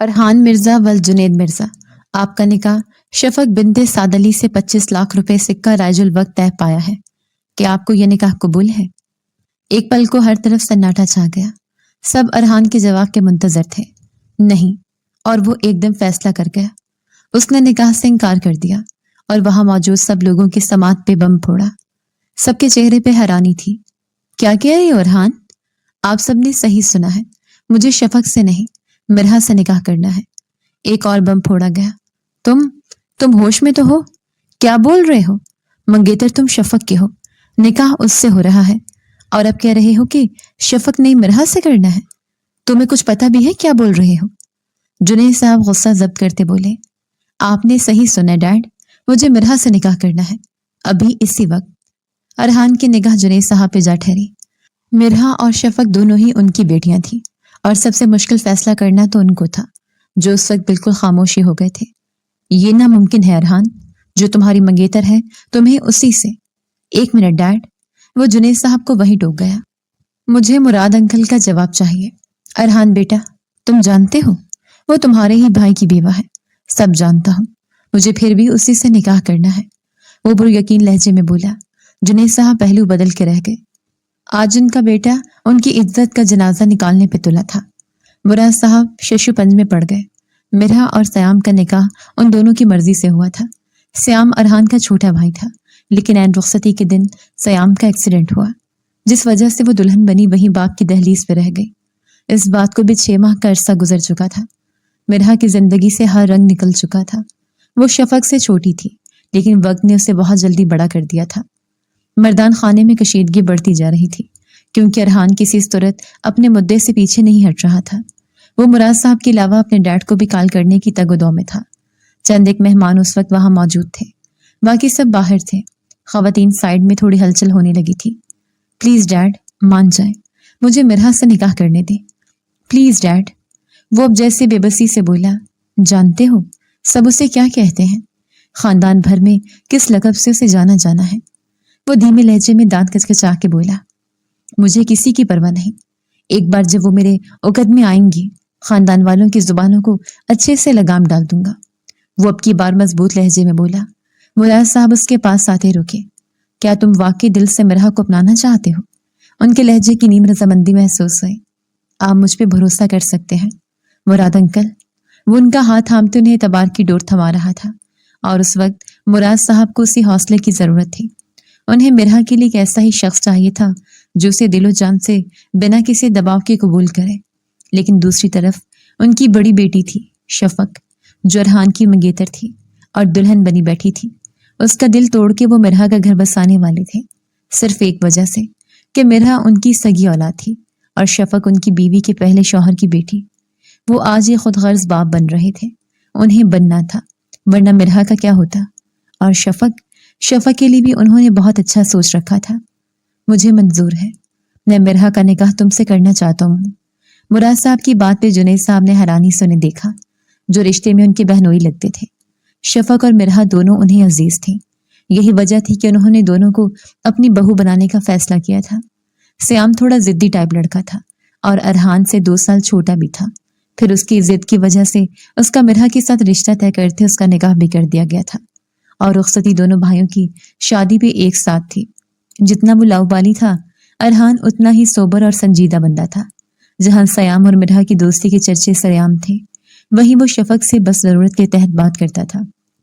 ارحان مرزا ول جنید مرزا، آپ کا نکاح شفق بنت سعد علی سے 25 لاکھ روپے سکہ رائج الوقت طے پایا ہے کہ آپ کو یہ نکاح قبول ہے؟ ایک پل کو ہر طرف سناٹا چھا گیا۔ سب ارحان کے جواب کے منتظر تھے۔ نہیں، اور وہ ایک دم فیصلہ کر گیا۔ اس نے نکاح سے انکار کر دیا اور وہاں موجود سب لوگوں کی سماعت پہ بم پھوڑا۔ سب کے چہرے پہ حیرانی تھی۔ کیا کہہ رہی ہو ارحان؟ آپ سب نے صحیح سنا ہے، مجھے شفق سے نہیں، مرحا سے نکاح کرنا ہے۔ ایک اور بم پھوڑا گیا۔ تم ہوش میں تو ہو؟ کیا بول رہے ہو؟ منگیتر تم شفق کے ہو، نکاح اس سے ہو رہا ہے، اور اب کہہ رہے ہو کہ شفق نہیں مرحا سے کرنا ہے؟ تمہیں کچھ پتہ بھی ہے کیا بول رہے ہو؟ جنید صاحب غصہ ضبط کرتے بولے، آپ نے صحیح سنا ڈیڈ، مجھے مرحا سے نکاح کرنا ہے، ابھی اسی وقت۔ ارحان کی نگاہ جنید صاحب پہ جا ٹھہری۔ مرحا اور شفق دونوں ہی ان کی بیٹیاں تھیں، اور سب سے مشکل فیصلہ کرنا تو ان کو تھا، جو اس وقت بالکل خاموشی ہو گئے تھے۔ یہ ناممکن ہے ارحان، جو تمہاری منگیتر ہے تمہیں اسی سے۔ ایک منٹ ڈیڈ، وہ جنید صاحب کو وہی ٹوک گیا۔ مجھے مراد انکل کا جواب چاہیے۔ ارحان بیٹا، تم جانتے ہو وہ تمہارے ہی بھائی کی بیوہ ہے، سب جانتا ہوں، مجھے پھر بھی اسی سے نکاح کرنا ہے، وہ پر یقین لہجے میں بولا۔ جنید صاحب پہلو بدل کے رہ گئے۔ آج ان کا بیٹا ان کی عزت کا جنازہ نکالنے پہ تلا تھا۔ مراد صاحب ششو پنج میں پڑ گئے۔ مرحا اور سیام کا نکاح ان دونوں کی مرضی سے ہوا تھا۔ سیام ارحان کا چھوٹا بھائی تھا، لیکن عین رخصتی کے دن سیام کا ایکسیڈنٹ ہوا، جس وجہ سے وہ دلہن بنی وہیں باپ کی دہلیز پہ رہ گئی۔ اس بات کو بھی 6 ماہ کا عرصہ گزر چکا تھا۔ مرحا کی زندگی سے ہر رنگ نکل چکا تھا۔ وہ شفق سے چھوٹی تھی، لیکن وقت نے اسے بہت جلدی بڑا کر دیا تھا۔ مردان خانے میں کشیدگی بڑھتی جا رہی تھی، کیونکہ ارحان کسی صورت اپنے مدعے سے پیچھے نہیں ہٹ رہا تھا۔ وہ مراد صاحب کے علاوہ اپنے ڈیڈ کو بھی کال کرنے کی تگ و دو میں تھا۔ چند ایک مہمان اس وقت وہاں موجود تھے، باقی سب باہر تھے۔ خواتین سائڈ میں تھوڑی ہلچل ہونے لگی تھی۔ پلیز ڈیڈ، مان جائیں، مجھے مرحا سے نکاح کرنے دیں، پلیز ڈیڈ۔ وہ اب جیسے بے بسی سے بولا، جانتے ہو سب اسے کیا کہتے ہیں؟ خاندان بھر میں کس لقب سے اسے جانا جانا ہے؟ وہ دھیمے لہجے میں دانت کچکچا کے بولا، مجھے کسی کی پرواہ نہیں، ایک بار جب وہ میرے اوقت میں آئیں گی، خاندان والوں کی زبانوں کو اچھے سے لگام ڈال دوں گا۔ وہ اب کی بار مضبوط لہجے میں بولا۔ مراد صاحب اس کے پاس آتے رکے۔ کیا تم واقعی دل سے مرحا کو اپنانا چاہتے ہو؟ ان کے لہجے کی نیم رضامندی محسوس ہوئی۔ آپ مجھ پہ بھروسہ کر سکتے ہیں مراد انکل۔ وہ ان کا ہاتھ تھامتے انہیں اعتبار کی ڈور تھما رہا تھا، اور اس وقت مراد صاحب کو اسی حوصلے کی ضرورت تھی۔ انہیں مرحا کے لیے ایک ایسا ہی شخص چاہیے تھا جو اسے دل و جان سے بنا کسی دباؤ کے قبول کرے۔ لیکن دوسری طرف ان کی بڑی بیٹی تھی شفق، جو ارحان کی منگیتر تھی اور دلہن بنی بیٹھی تھی۔ اس کا دل توڑ کے وہ مرحا کا گھر بسانے والے تھے، صرف ایک وجہ سے کہ مرحا ان کی سگی اولاد تھی اور شفق ان کی بیوی کے پہلے شوہر کی بیٹی۔ وہ آج یہ خود غرض باپ بن رہے تھے، انہیں بننا تھا، ورنہ مرحا کا کیا ہوتا؟ اور شفق کے لیے بھی انہوں نے بہت اچھا سوچ رکھا تھا۔ مجھے منظور ہے، میں مرحا کا نکاح تم سے کرنا چاہتا ہوں۔ مراد صاحب کی بات پہ جنید صاحب نے حیرانی سے انہیں دیکھا، جو رشتے میں ان کے بہنوئی لگتے تھے۔ شفق اور مرحا دونوں انہیں عزیز تھیں، یہی وجہ تھی کہ انہوں نے دونوں کو اپنی بہو بنانے کا فیصلہ کیا تھا۔ سیام تھوڑا ضدی ٹائپ لڑکا تھا اور ارحان سے 2 سال چھوٹا بھی تھا، پھر اس کی ضد کی وجہ سے اس کا مرحا کے ساتھ رشتہ طے کرتے اس کا نکاح بھی کر دیا گیا تھا، اور رخصتی دونوں بھائیوں کی شادی بھی ایک ساتھ تھی۔ جتنا وہ لاؤبالی تھا، ارحان اتنا ہی سوبر اور سنجیدہ بندہ تھا۔ جہاں سیام اور مرحا کی دوستی کے چرچے سریعام تھے، وہیں وہ شفق سے بس ضرورت کے تحت بات کرتا تھا۔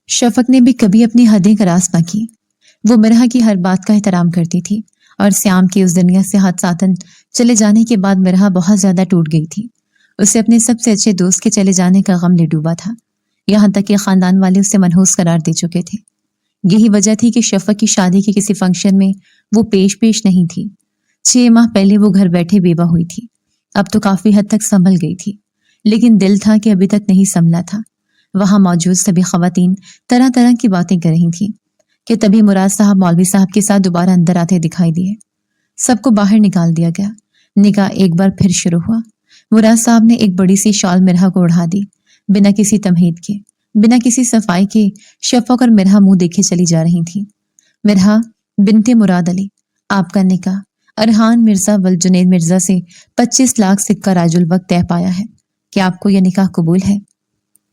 شفق نے بھی کبھی اپنی حدیں کراس نہ کی۔ وہ مرحا کی ہر بات کا احترام کرتی تھی، اور سیام کی اس دنیا سے ہاتھ ساتن چلے جانے کے بعد مرحا بہت زیادہ ٹوٹ گئی تھی۔ اسے اپنے سب سے اچھے دوست کے چلے جانے کا غم لے ڈوبا تھا، یہاں تک کہ خاندان والے اسے منحوس قرار دے چکے تھے۔ یہی وجہ تھی کہ شفق کی شادی کے کسی فنکشن میں وہ پیش نہیں تھی۔ 6 ماہ پہلے وہ گھر بیٹھے بیوہ ہوئی تھی، اب تو کافی حد تک سنبھل گئی تھی، لیکن دل تھا کہ ابھی تک نہیں سنبھلا تھا۔ وہاں موجود سبھی خواتین طرح طرح کی باتیں کر رہی تھیں کہ تبھی مراد صاحب مولوی صاحب کے ساتھ دوبارہ اندر آتے دکھائی دیے۔ سب کو باہر نکال دیا گیا۔ نکاح ایک بار پھر شروع ہوا۔ مراد صاحب نے ایک بڑی سی شال مرحا کو اڑھا دی، بنا کسی تمہید کے، بنا کسی صفائی کے۔ شفق اور مرحا منہ دیکھے چلی جا رہی تھی۔ مرحا بنت مراد علی، آپ کا نکاح ارحان مرزا ول جنید مرزا سے 25 لاکھ سکہ رائج الوقت طے پایا ہے کہ آپ کو یہ نکاح قبول ہے؟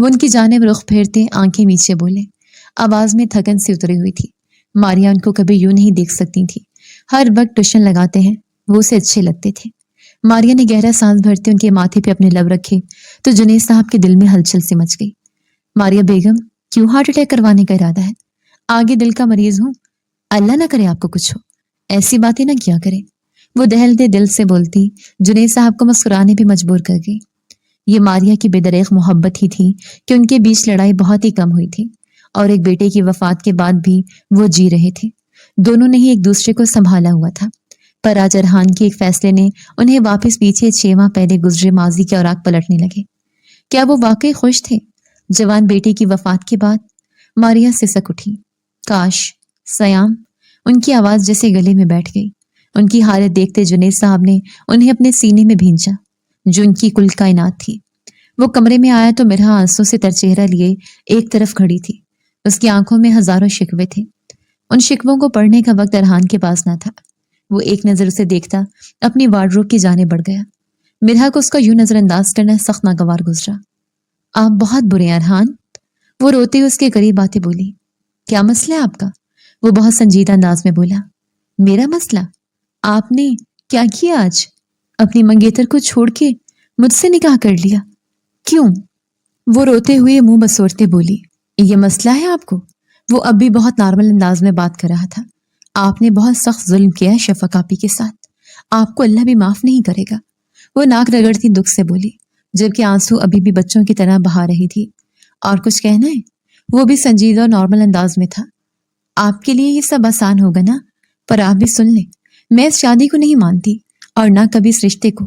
وہ ان کی جانب رخ پھیرتے آنکھیں نیچے بولے، آواز میں تھکن سی اتری ہوئی تھی۔ ماریا ان کو کبھی یوں نہیں دیکھ سکتی تھی۔ ہر وقت ٹیوشن لگاتے ہیں، وہ اسے اچھے لگتے تھے۔ ماریا نے گہرا سانس بھرتے ان کے ماتھے پہ اپنے لب رکھے تو جنید صاحب کے دل میں ہلچل سی مچ گئی۔ ماریا بیگم، کیوں ہارٹ اٹیک کروانے کا ارادہ ہے؟ آگے دل کا مریض ہوں، اللہ نہ کرے آپ کو کچھ ہو، ایسی باتیں نہ کیا کرے۔ وہ دہلتے دل سے بولتی جنید صاحب کو مسکرانے پہ مجبور کر گئی۔ یہ ماریا کی بے دریغ محبت ہی تھی کہ ان کے بیچ لڑائی بہت ہی کم ہوئی تھی، اور ایک بیٹے کی وفات کے بعد بھی وہ جی رہے تھے۔ دونوں نے ہی ایک دوسرے کو سنبھالا ہوا تھا، پر آج ارحان کے ایک فیصلے نے انہیں واپس پیچھے 6 ماہ پہلے گزرے ماضی کے اوراق پلٹنے لگے۔ کیا وہ واقعی خوش تھے؟ جوان بیٹے کی وفات کے بعد ماریا سسک اٹھی۔ کاش سیام، ان کی آواز جیسے گلے میں بیٹھ گئی۔ ان کی حالت دیکھتے جنید صاحب نے انہیں اپنے سینے میں بھینچا جو ان کی کل کائنات تھی۔ وہ کمرے میں آیا تو مرحا آنسوں سے تر چہرہ لیے ایک طرف کھڑی تھی۔ اس کی آنکھوں میں ہزاروں شکوے تھے۔ ان شکووں کو پڑھنے کا وقت ارحان کے پاس نہ تھا۔ وہ ایک نظر اسے دیکھتا اپنی وارڈروب کی جانب بڑھ گیا۔ مرحا کو اس کا یوں نظر انداز کرنا سخت ناگوار گزرا۔ آپ بہت برے ہیں ارحان، وہ روتے ہوئے اس کے قریب آتے بولی۔ کیا مسئلہ ہے آپ کا؟ وہ بہت سنجیدہ انداز میں بولا۔ میرا مسئلہ؟ آپ نے کیا کیا آج؟ اپنی منگیتر کو چھوڑ کے مجھ سے نکاح کر لیا، کیوں؟ وہ روتے ہوئے منہ بسورتے بولی۔ یہ مسئلہ ہے آپ کو؟ وہ اب بھی بہت نارمل انداز میں بات کر رہا تھا۔ آپ نے بہت سخت ظلم کیا ہے شفق آپی کے ساتھ، آپ کو اللہ بھی معاف نہیں کرے گا، وہ ناک رگڑتی دکھ سے بولی، جبکہ آنسو ابھی بھی بچوں کی طرح بہا رہی تھی۔ اور کچھ کہنا ہے؟ وہ بھی سنجیدہ اور نارمل انداز میں تھا۔ آپ کے لیے یہ سب آسان ہوگا نا، پر آپ بھی سن لیں، میں اس شادی کو نہیں مانتی اور نہ کبھی اس رشتے کو۔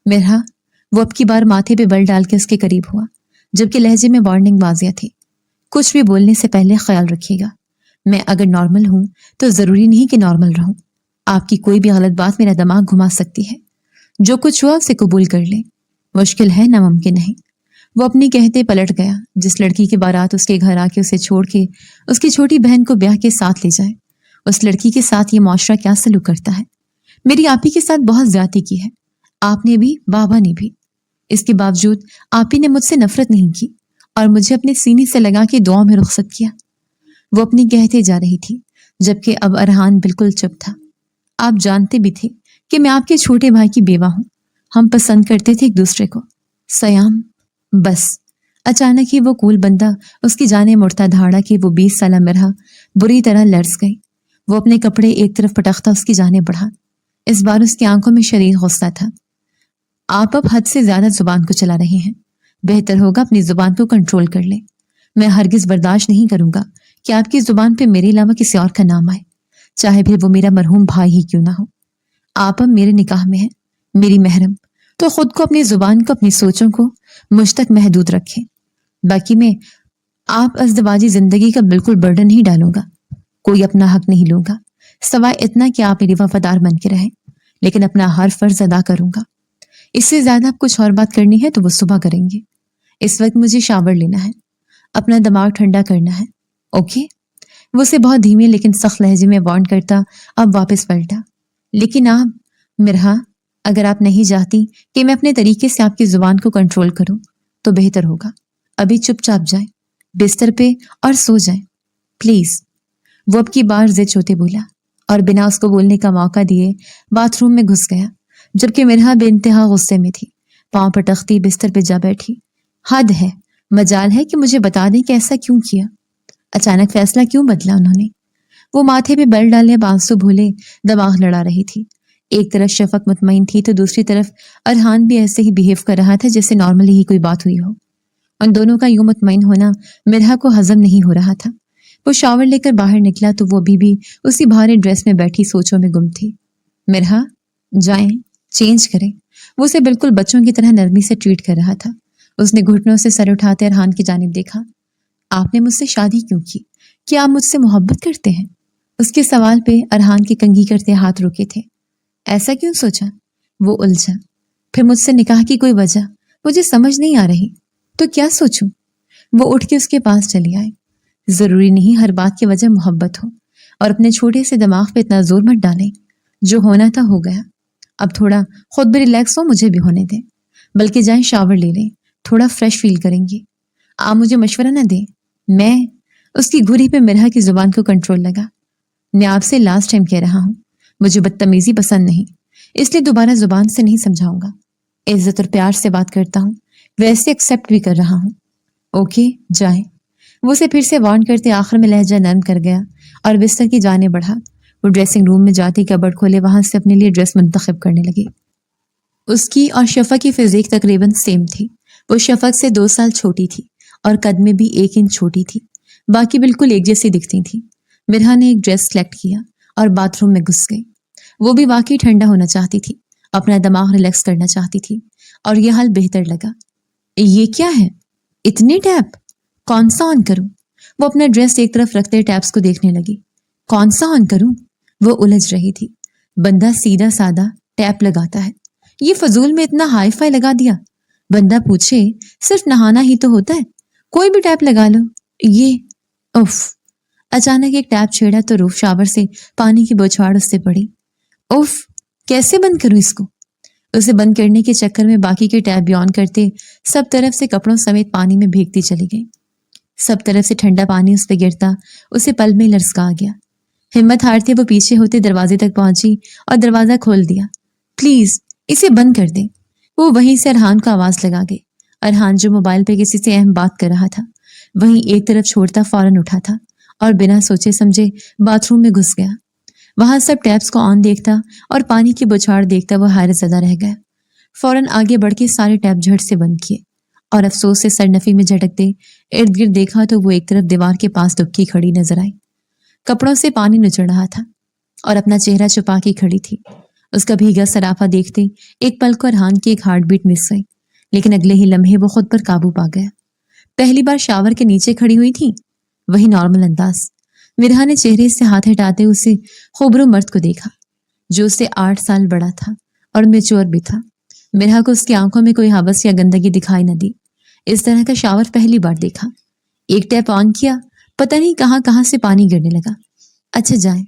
مرحا، وہ اب کی بار ماتھے پہ بل ڈال کے اس کے قریب ہوا، جبکہ لہجے میں وارننگ واضح تھی۔ کچھ بھی بولنے سے پہلے خیال رکھیے گا، میں اگر نارمل ہوں تو ضروری نہیں کہ نارمل رہوں۔ آپ کی کوئی بھی غلط بات میرا دماغ گھما سکتی ہے۔ جو کچھ ہوا اسے قبول کر لیں، مشکل ہے ناممکن نہیں۔ وہ اپنی کہتے پلٹ گیا۔ جس لڑکی کے بارات اس کے گھر آ کے اسے چھوڑ کے اس کی چھوٹی بہن کو بیاہ کے ساتھ لے جائے، اس لڑکی کے ساتھ یہ معاشرہ کیا سلوک کرتا ہے؟ میری آپی کے ساتھ بہت زیادتی کی ہے، آپ نے بھی، بابا نے بھی۔ اس کے باوجود آپی نے مجھ سے نفرت نہیں کی اور مجھے اپنے سینے سے لگا کے دعاؤں میں رخصت کیا۔ وہ اپنی کہتے جا رہی تھی، جبکہ اب ارحان بالکل چپ تھا۔ آپ جانتے بھی تھے کہ میں آپ کے چھوٹے بھائی کی بیوہ ہوں، ہم پسند کرتے تھے ایک دوسرے کو۔ سیام، بس۔ اچانک ہی وہ کول بندہ اس کی جانب مڑتا دھاڑا کہ وہ 20 سالہ مرحا بری طرح لرز گئی۔ وہ اپنے کپڑے ایک طرف پٹختا اس کی جانب بڑھا۔ اس بار اس کی آنکھوں میں شدید غصہ تھا۔ آپ اب حد سے زیادہ زبان کو چلا رہے ہیں، بہتر ہوگا اپنی زبان کو کنٹرول کر لیں۔ میں ہرگز برداشت نہیں کروں گا کہ آپ کی زبان پہ میرے علاوہ کسی اور کا نام آئے، چاہے پھر وہ میرا مرحوم بھائی ہی کیوں نہ ہو۔ آپ اب میرے نکاح میں ہیں، میری محرم، تو خود کو، اپنی زبان کو، اپنی سوچوں کو مجھ تک محدود رکھیں۔ باقی میں آپ ازدواجی زندگی کا بالکل برڈن نہیں ڈالوں گا، کوئی اپنا حق نہیں لوں گا، سوائے اتنا کہ آپ میری وفادار بن کے رہیں، لیکن اپنا ہر فرض ادا کروں گا۔ اس سے زیادہ آپ کچھ اور بات کرنی ہے تو وہ صبح کریں گے۔ اس وقت مجھے شاور لینا ہے، اپنا دماغ ٹھنڈا کرنا ہے، اوکے؟ وہ اسے بہت دھیمے لیکن سخت لہجے میں وارن کرتا اب واپس پلٹا۔ لیکن آپ مرحا، اگر آپ نہیں چاہتی کہ میں اپنے طریقے سے آپ کی زبان کو کنٹرول کروں تو بہتر ہوگا ابھی چپ چاپ جائیں بستر پہ اور سو جائیں پلیز۔ وہ اب کی بار ضد ہوتے بولا اور بنا اس کو بولنے کا موقع دیے باتھ روم میں گھس گیا، جبکہ مرحا بے انتہا غصے میں تھی، پاؤں پٹختی بستر پہ جا بیٹھی۔ حد ہے، مجال ہے کہ مجھے بتا دیں کہ ایسا کیوں کیا، اچانک فیصلہ کیوں بدلا انہوں نے؟ وہ ماتھے پہ بل ڈالے آنسو بھولے دماغ لڑا رہی تھی۔ ایک طرف شفق مطمئن تھی تو دوسری طرف ارحان بھی ایسے ہی بیہیو کر رہا تھا جیسے نارملی ہی کوئی بات ہوئی ہو۔ ان دونوں کا یوں مطمئن ہونا مرحا کو ہضم نہیں ہو رہا تھا۔ وہ شاور لے کر باہر نکلا تو وہ بھی اسی بھاری ڈریس میں بیٹھی سوچوں میں گم تھی۔ مرحا، جائیں، چینج کریں۔ وہ اسے بالکل بچوں کی طرح نرمی سے ٹریٹ کر رہا تھا۔ اس نے گھٹنوں سے سر اٹھاتے ارحان کی جانب دیکھا۔ آپ نے مجھ سے شادی کیوں کی؟ کیا آپ مجھ سے محبت کرتے ہیں؟ اس کے سوال پہ ارحان کی کنگھی کرتے ہاتھ رکے تھے۔ ایسا کیوں سوچا؟ وہ الجھا۔ پھر مجھ سے نکاح کی کوئی وجہ مجھے سمجھ نہیں آ رہی، تو کیا سوچوں؟ وہ اٹھ کے اس کے پاس چلی آئی۔ ضروری نہیں ہر بات کی وجہ محبت ہو، اور اپنے چھوٹے سے دماغ پہ اتنا زور مت ڈالیں، جو ہونا تھا ہو گیا۔ اب تھوڑا خود بھی ریلیکس ہو، مجھے بھی ہونے دیں، بلکہ جائیں شاور لے لیں، تھوڑا فریش فیل کریں گی۔ آپ مجھے مشورہ نہ دیں. میں اس کی گھری پہ مرحا کی زبان کو کنٹرول لگا. میں آپ سے لاسٹ ٹائم کہہ رہا ہوں, مجھے بدتمیزی پسند نہیں, اس لیے دوبارہ زبان سے نہیں سمجھاؤں گا. عزت اور پیار سے بات کرتا ہوں, ویسے ایکسیپٹ بھی کر رہا ہوں. اوکے جائیں. وہ اسے پھر سے وارن کرتے آخر میں لہجہ نرم کر گیا اور بستر کی جانب بڑھا. وہ ڈریسنگ روم میں جاتی کبرڈ کھولے وہاں سے اپنے لیے ڈریس منتخب کرنے لگی. اس کی اور شفق کی فزیک تقریباً سیم تھی. وہ شفق سے 2 سال چھوٹی تھی اور قد میں بھی 1 انچ چھوٹی تھی. باقی بالکل ایک جیسی دکھتی تھی. مرحا نے ایک ڈریس سلیکٹ کیا اور باتھ روم میں گھس گئی. وہ بھی واقعی ٹھنڈا ہونا چاہتی تھی, اپنا دماغ ریلیکس کرنا چاہتی تھی, اور یہ حال بہتر لگا. یہ کیا ہے؟ اتنے ٹیپ کون سا آن کروں؟ وہ اپنا ڈریس ایک طرف رکھتے ٹیپس کو دیکھنے لگی. کون سا آن کروں؟ وہ الجھ رہی تھی. بندہ سیدھا سادہ ٹیپ لگاتا ہے, یہ فضول میں اتنا ہائی فائی لگا دیا. بندہ پوچھے صرف نہانا ہی تو ہوتا ہے, کوئی بھی ٹیپ لگا لو. یہ اف. اچانک ایک ٹیپ چھیڑا تو روف شاور سے پانی کی بوچھاڑ اس سے پڑی. اف, کیسے بند کروں اس کو؟ اسے بند کرنے کے چکر میں باقی کے ٹیپ بھی آن کرتے سب طرف سے کپڑوں سمیت پانی میں بھیگتی چلی گئی. سب طرف سے ٹھنڈا پانی اس پہ گرتا اسے پل میں لرزکا گیا. ہمت ہارتے وہ پیچھے ہوتے دروازے تک پہنچی اور دروازہ کھول دیا. پلیز اسے بند کر دیں. وہ وہیں سے ارحان کو آواز لگا گئی. ارحان جو موبائل پہ کسی سے اہم بات کر رہا تھا وہیں ایک طرف چھوڑتا فوراً اٹھا تھا اور بنا سوچے سمجھے باتھ روم میں گھس گیا. وہاں سب ٹیپس کو آن دیکھتا اور پانی کی بچھاڑ دیکھتا وہ حیرت زدہ رہ گیا. فوراً آگے بڑھ کے سارے ٹیپ جھٹ سے بند کیے اور افسوس سے سرنفی میں جھٹکتے ارد گرد دیکھا تو وہ ایک طرف دیوار کے پاس دبکی کھڑی نظر آئی. کپڑوں سے پانی نچڑ رہا تھا اور اپنا چہرہ چھپا کے کھڑی تھی. اس کا بھیگا سرافہ دیکھتے ایک پل کو ارحان کی ایک ہارٹ بیٹ مس گئی, لیکن اگلے ہی لمحے وہ خود پر قابو پا گیا. پہلی بار شاور کے نیچے کھڑی ہوئی تھی, وہی نارمل انداز. مرحا نے چہرے سے ہاتھ ہٹاتے اسے خوبرو مرد کو دیکھا جو اس سے 8 سال بڑا تھا اور میچور بھی تھا. مرحا کو اس کی آنکھوں میں کوئی حبس یا گندگی دکھائی نہ دی. اس طرح کا شاور پہلی بار دیکھا. ایک ٹیپ آن کیا, پتہ نہیں کہاں کہاں سے پانی گرنے لگا. اچھا جائیں,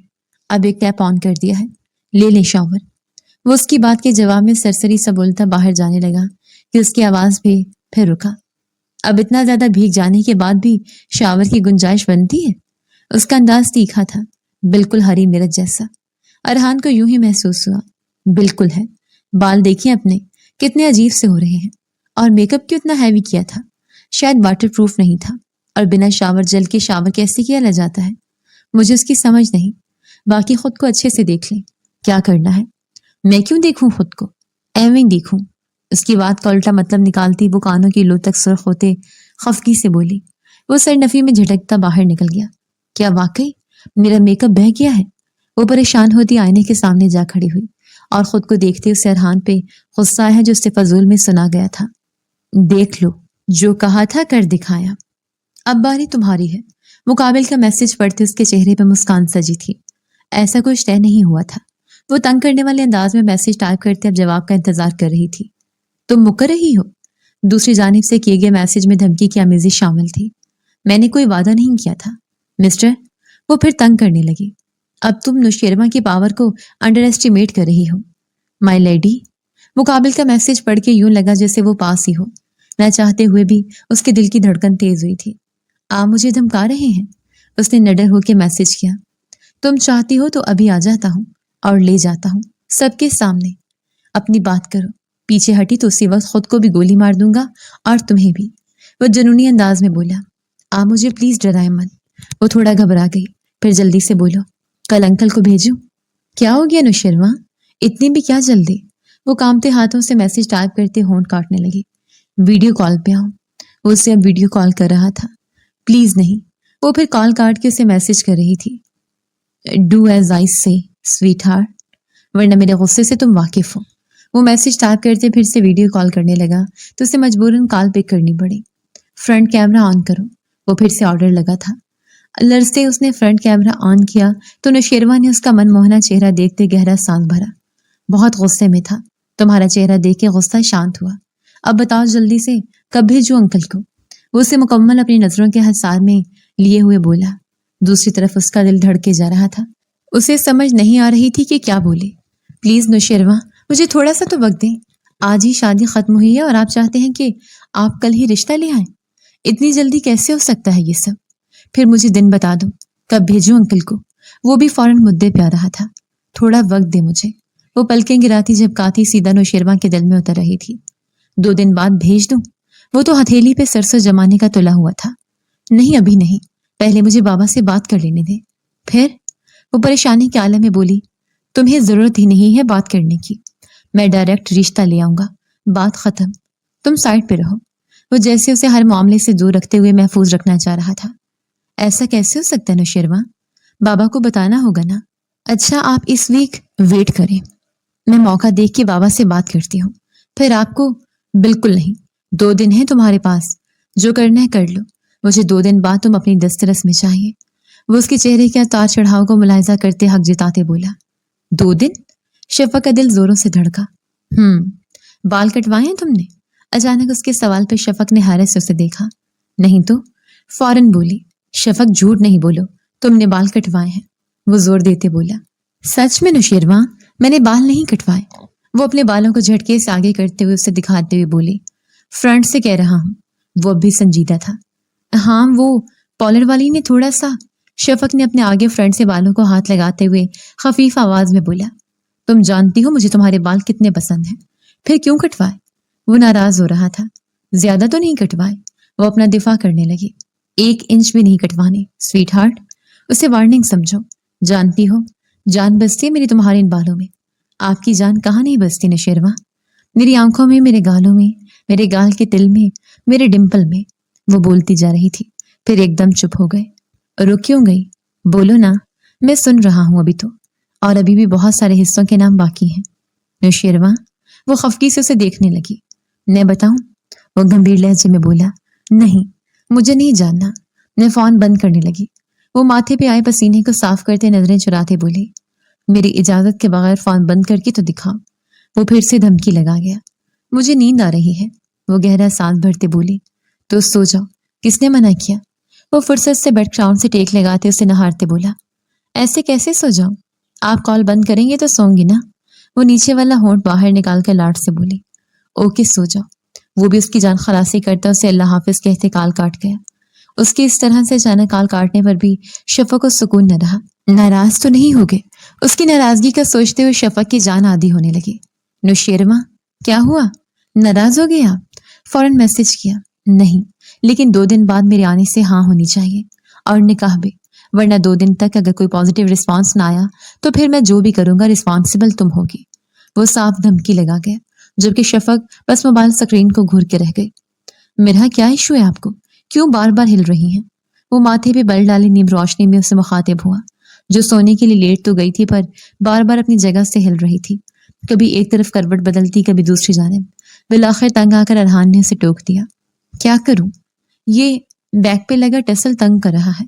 اب ایک ٹیپ آن کر دیا ہے, لے لیں شاور. وہ اس کی بات کے جواب میں سرسری سا بولتا باہر جانے لگا کہ اس کی آواز بھی پھر رکا. اب اتنا زیادہ بھیگ جانے کے بعد بھی شاور کی گنجائش بنتی ہے. اس کا انداز تیکھا تھا, بالکل ہری مرچ جیسا. ارحان کو یوں ہی محسوس ہوا, بالکل ہے. بال دیکھیں اپنے کتنے عجیب سے ہو رہے ہیں, اور میک اپ کیوں اتنا ہیوی کیا تھا؟ شاید واٹر پروف نہیں تھا, اور بنا شاور جل کے شاور کیسے کیا لے جاتا ہے؟ مجھے اس کی سمجھ نہیں. باقی خود کو اچھے سے دیکھ لیں, کیا کرنا ہے. میں کیوں دیکھوں خود کو, ایویں دیکھوں. اس کی بات کا الٹا مطلب نکالتی وہ کانوں کی لو تک سرخ ہوتے خفگی سے بولی. وہ سرنفی میں جھٹکتا باہر نکل گیا. کیا واقعی میرا میک اپ بہہ گیا ہے؟ وہ پریشان ہوتی آئینے کے سامنے جا کھڑی ہوئی اور خود کو دیکھتے اسے ارحان پہ غصہ ہے جو اس سے فضول میں سنا گیا تھا. دیکھ لو, جو کہا تھا کر دکھایا, اب باری تمہاری ہے. مقابل کا میسج پڑھتے اس کے چہرے پہ مسکان سجی تھی. ایسا کچھ طے نہیں ہوا تھا. وہ تنگ کرنے والے انداز میں میسج ٹائپ کرتے اب جواب کا انتظار کر رہی تھی. تم مکر رہی ہو؟ دوسری جانب سے کیے گئے میسج میں دھمکی کی آمیزی شامل تھی. میں نے کوئی وعدہ نہیں کیا تھا مسٹر. وہ پھر تنگ کرنے لگی. اب تم نوشیروان کی پاور کو انڈر ایسٹیمیٹ کر رہی ہو. مائی لیڈی. مقابل کا میسج پڑھ کے یوں لگا جیسے وہ پاس ہی ہو. نہ چاہتے ہوئے بھی اس کے دل کی دھڑکن تیز ہوئی تھی. آپ مجھے دھمکا رہے ہیں؟ اس نے نڈر ہو کے میسج کیا. تم چاہتی ہو تو ابھی آ جاتا ہوں اور لے جاتا ہوں سب کے سامنے. اپنی بات کرو. پیچھے ہٹی تو اسی وقت خود کو بھی گولی مار دوں گا اور تمہیں بھی. وہ جنونی انداز میں بولا. آپ مجھے پلیز ڈرائیں مت. وہ تھوڑا گھبرا گئی, پھر جلدی سے بولو. کل انکل کو بھیجوں؟ کیا ہو گیا نوشیروان, اتنی بھی کیا جلدی؟ وہ کامتے ہاتھوں سے میسج ٹائپ کرتے ہونٹ کاٹنے لگی. ویڈیو کال پہ آؤں. وہ اسے اب ویڈیو کال کر رہا تھا. پلیز نہیں. وہ پھر کال کاٹ کے اسے میسج کر رہی تھی. ڈو ایز آئی سے سویٹ ہارٹ, ورنہ میرے غصے سے تم واقف ہو. وہ میسج ٹائپ کرتے پھر سے ویڈیو کال کرنے لگا تو اسے مجبوراً کال پک کرنی پڑی. فرنٹ کیمرہ آن کرو. وہ پھر سے آرڈر لگا تھا. لرزتے اس نے فرنٹ کیمرہ آن کیا تو نوشیروان نے اس کا من موہنا چہرہ دیکھتے گہرا سانس بھرا. بہت غصے میں تھا. تمہارا چہرہ دیکھ کے غصہ شانت ہوا. اب بتاؤ جلدی سے کب بھیجوں انکل کو؟ وہ اسے مکمل اپنی نظروں کے حصار میں لیے ہوئے بولا. دوسری طرف اس کا دل دھڑکے جا رہا تھا. اسے سمجھ نہیں آ رہی تھی کہ کیا بولے. پلیز نوشیروان, مجھے تھوڑا سا تو وقت دیں. آج ہی شادی ختم ہوئی ہے اور آپ چاہتے ہیں کہ آپ کل ہی رشتہ لے آئیں. اتنی جلدی کیسے ہو سکتا ہے یہ سب؟ پھر مجھے دن بتا دو، کب بھیجوں انکل کو؟ وہ بھی فوراً مدعے پہ آ رہا تھا۔ تھوڑا وقت دے مجھے، وہ پلکیں گراتی جھپکاتی سیدھا نوشیروان کے دل میں اتر رہی تھی۔ 2 دن بعد بھیج دوں؟ وہ تو ہتھیلی پہ سرسوں جمانے کا تلا ہوا تھا۔ نہیں ابھی نہیں، پہلے مجھے بابا سے بات کر لینے دے۔ پھر؟ وہ پریشانی کے عالم میں بولی، تمہیں ضرورت ہی نہیں ہے بات کرنے کی، میں ڈائریکٹ رشتہ لے آؤں گا، بات ختم، تم سائڈ پہ رہو۔ وہ جیسے اسے ہر معاملے سے دور رکھتے ہوئے محفوظ رکھنا چاہ رہا تھا۔ ایسا کیسے ہو سکتا ہے نوشیروان؟ بابا کو بتانا ہوگا نا۔ اچھا آپ اس ویک ویٹ کریں، میں موقع دیکھ کے بابا سے بات کرتی ہوں، پھر آپ کو۔ بالکل نہیں، 2 دن ہیں تمہارے پاس، جو کرنا ہے کر لو، مجھے 2 دن بعد تم اپنی دسترس میں چاہیے۔ وہ اس کے چہرے کے اتار چڑھاؤ کو ملاحظہ کرتے حق جتاتے بولا۔ 2 دن؟ شفق کا دل زوروں سے دھڑکا۔ بال کٹوائے ہیں تم نے؟ اچانک اس کے سوال پہ شفق نے حیرت سے اسے دیکھا۔ نہیں تو، فوراً بولی۔ شفق جھوٹ نہیں بولو، تم نے بال کٹوائے ہیں، وہ زور دیتے بولا۔ سچ میں نوشیروان، میں نے بال نہیں کٹوائے، وہ اپنے بالوں کو جھٹکے سے آگے کرتے ہوئے اسے دکھاتے ہوئے بولی۔ فرنٹ سے کہہ رہا ہوں، وہ اب بھی سنجیدہ تھا۔ ہاں وہ پالر والی نے تھوڑا سا، شفق نے اپنے آگے فرنٹ سے بالوں کو ہاتھ لگاتے ہوئے خفیف آواز میں بولا۔ تم جانتی ہو مجھے تمہارے بال کتنے پسند ہیں، پھر کیوں کٹوائے؟ وہ ناراض ہو رہا تھا۔ زیادہ تو نہیں کٹوائے، وہ اپنا دفاع کرنے لگی۔ 1 انچ بھی نہیں کٹوانے سویٹ ہارٹ، اسے وارننگ سمجھو، جانتی ہو جان بستی ہے میری تمہارے ان بالوں میں۔ آپ کی جان کہاں نہیں بستی نوشیروان؟ میری آنکھوں میں، میرے گالوں میں، میرے گال کے تل میں، میرے ڈمپل میں۔ وہ بولتی جا رہی تھی، پھر ایک دم چپ ہو گئے۔ رک کیوں گئی؟ بولو نا، میں سن رہا ہوں ابھی تو، اور ابھی بھی بہت سارے حصوں کے نام باقی ہیں۔ نوشیروان، وہ خفگی سے اسے دیکھنے لگی۔ میں بتاؤں؟ وہ گمبھیر لہجے میں بولا۔ نہیں، مجھے نہیں جاننا۔ میں فون بند کرنے لگی۔ وہ ماتھے پہ آئے پسینے کو صاف کرتے نظریں چراتے بولی، میری اجازت کے بغیر فون بند کر کے تو دکھاؤ۔ وہ پھر سے دھمکی لگا گیا۔ مجھے نیند آ رہی ہے، وہ گہرا سانس بھرتے بولی۔ تو سو جاؤ، کس نے منع کیا؟ وہ فرصت سے بیڈ گراؤنڈ سے ٹیک لگاتے اسے نہارتے بولا۔ ایسے کیسے سو جاؤں؟ آپ کال بند کریں گے تو سوں گی نا؟ وہ نیچے والا ہونٹ باہر نکال کر لاٹ سے بولی۔ اوکے سو جاؤ۔ وہ بھی اس کی جان خلاصی کرتا اسے اللہ حافظ کہتے کال کاٹ گیا۔ اس کی اس طرح سے اچانک کال کاٹنے پر بھی شفق کو سکون نہ رہا۔ ناراض تو نہیں ہو گئے؟ اس کی ناراضگی کا سوچتے ہوئے شفق کی جان آدھی ہونے لگی۔ نوشیروان، کیا ہوا؟ ناراض ہو گئے آپ؟ فوراً میسج کیا۔ نہیں، لیکن 2 دن بعد میرے آنے سے ہاں ہونی چاہیے، اور نکاح بھی، ورنہ 2 دن تک اگر کوئی پازیٹیو رسپانس نہ آیا تو پھر میں جو بھی کروں گا رسپانسبل تم ہوگی۔ وہ صاف دھمکی لگا گیا، جبکہ شفق بس موبائل سکرین کو گھور کے رہ گئی۔ مرحا، کیا ایشو ہے آپ کو؟ کیوں بار بار ہل رہی ہیں؟ وہ ماتھے پہ بل ڈالے نیم روشنی میں اسے مخاطب ہوا، جو سونے کے لیے لیٹ تو گئی تھی پر بار بار اپنی جگہ سے ہل رہی تھی، کبھی ایک طرف کروٹ بدلتی، کبھی دوسری جانب۔ بالآخر تنگ آ کر ارحان نے اسے ٹوک دیا۔ کیا کروں؟ یہ بیک پہ لگا ٹسل تنگ کر رہا ہے،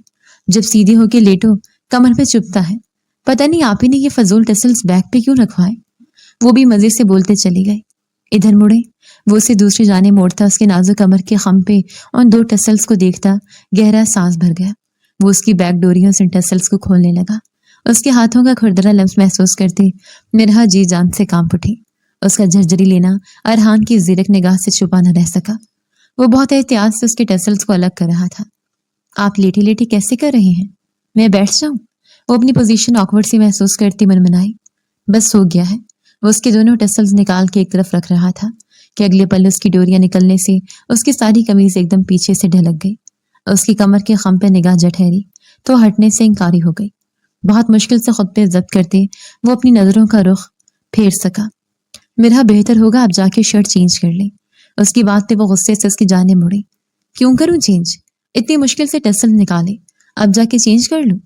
جب سیدھے ہو کے لیٹو کمر پہ چبھتا ہے۔ پتہ نہیں آپ ہی نے یہ فضول ٹسلز بیک پہ کیوں رکھوائے؟ وہ بھی مزے سے بولتے چلی گئی۔ ادھر مڑے، وہ اسے دوسری جانب موڑتا اس کے نازک کمر کے خم پہ ان 2 ٹسلز کو دیکھتا گہرا سانس بھر گیا۔ وہ اس کی بیک ڈوریوں سے ٹسلز کو کھولنے لگا۔ اس کے ہاتھوں کا کھردرا لمس محسوس کرتے مرحا جی جان سے کانپ اٹھی۔ اس کا جھرجھری لینا ارحان کی زیرک نگاہ سے چھپا نہ رہ سکا۔ وہ بہت احتیاط سے اس کے ٹسلز کو الگ کر رہا تھا۔ آپ لیٹی لیٹی کیسے کر رہے ہیں؟ میں بیٹھ جاؤں؟ وہ اپنی پوزیشن آکورڈ سی محسوس کرتی منمنائی۔ بس ہو گیا ہے۔ وہ اس کے دونوں ٹسلز نکال کے ایک طرف رکھ رہا تھا کہ اگلے پل اس کی ڈوریاں نکلنے سے اس کی ساری قمیض ایک دم پیچھے سے ڈھلک گئی۔ اس کی کمر کے خم پہ نگاہ جا ٹھہری تو ہٹنے سے انکاری ہو گئی۔ بہت مشکل سے خود پہ ضبط کرتے وہ اپنی نظروں کا رخ پھیر سکا۔ میرا بہتر ہوگا آپ جا کے شرٹ چینج کر لیں۔ اس کی بات پہ وہ غصے سے اس کی جانب مڑی۔ کیوں کروں چینج؟ اتنی مشکل سے ٹسل نکالے، اب جا کے چینج کر لوں؟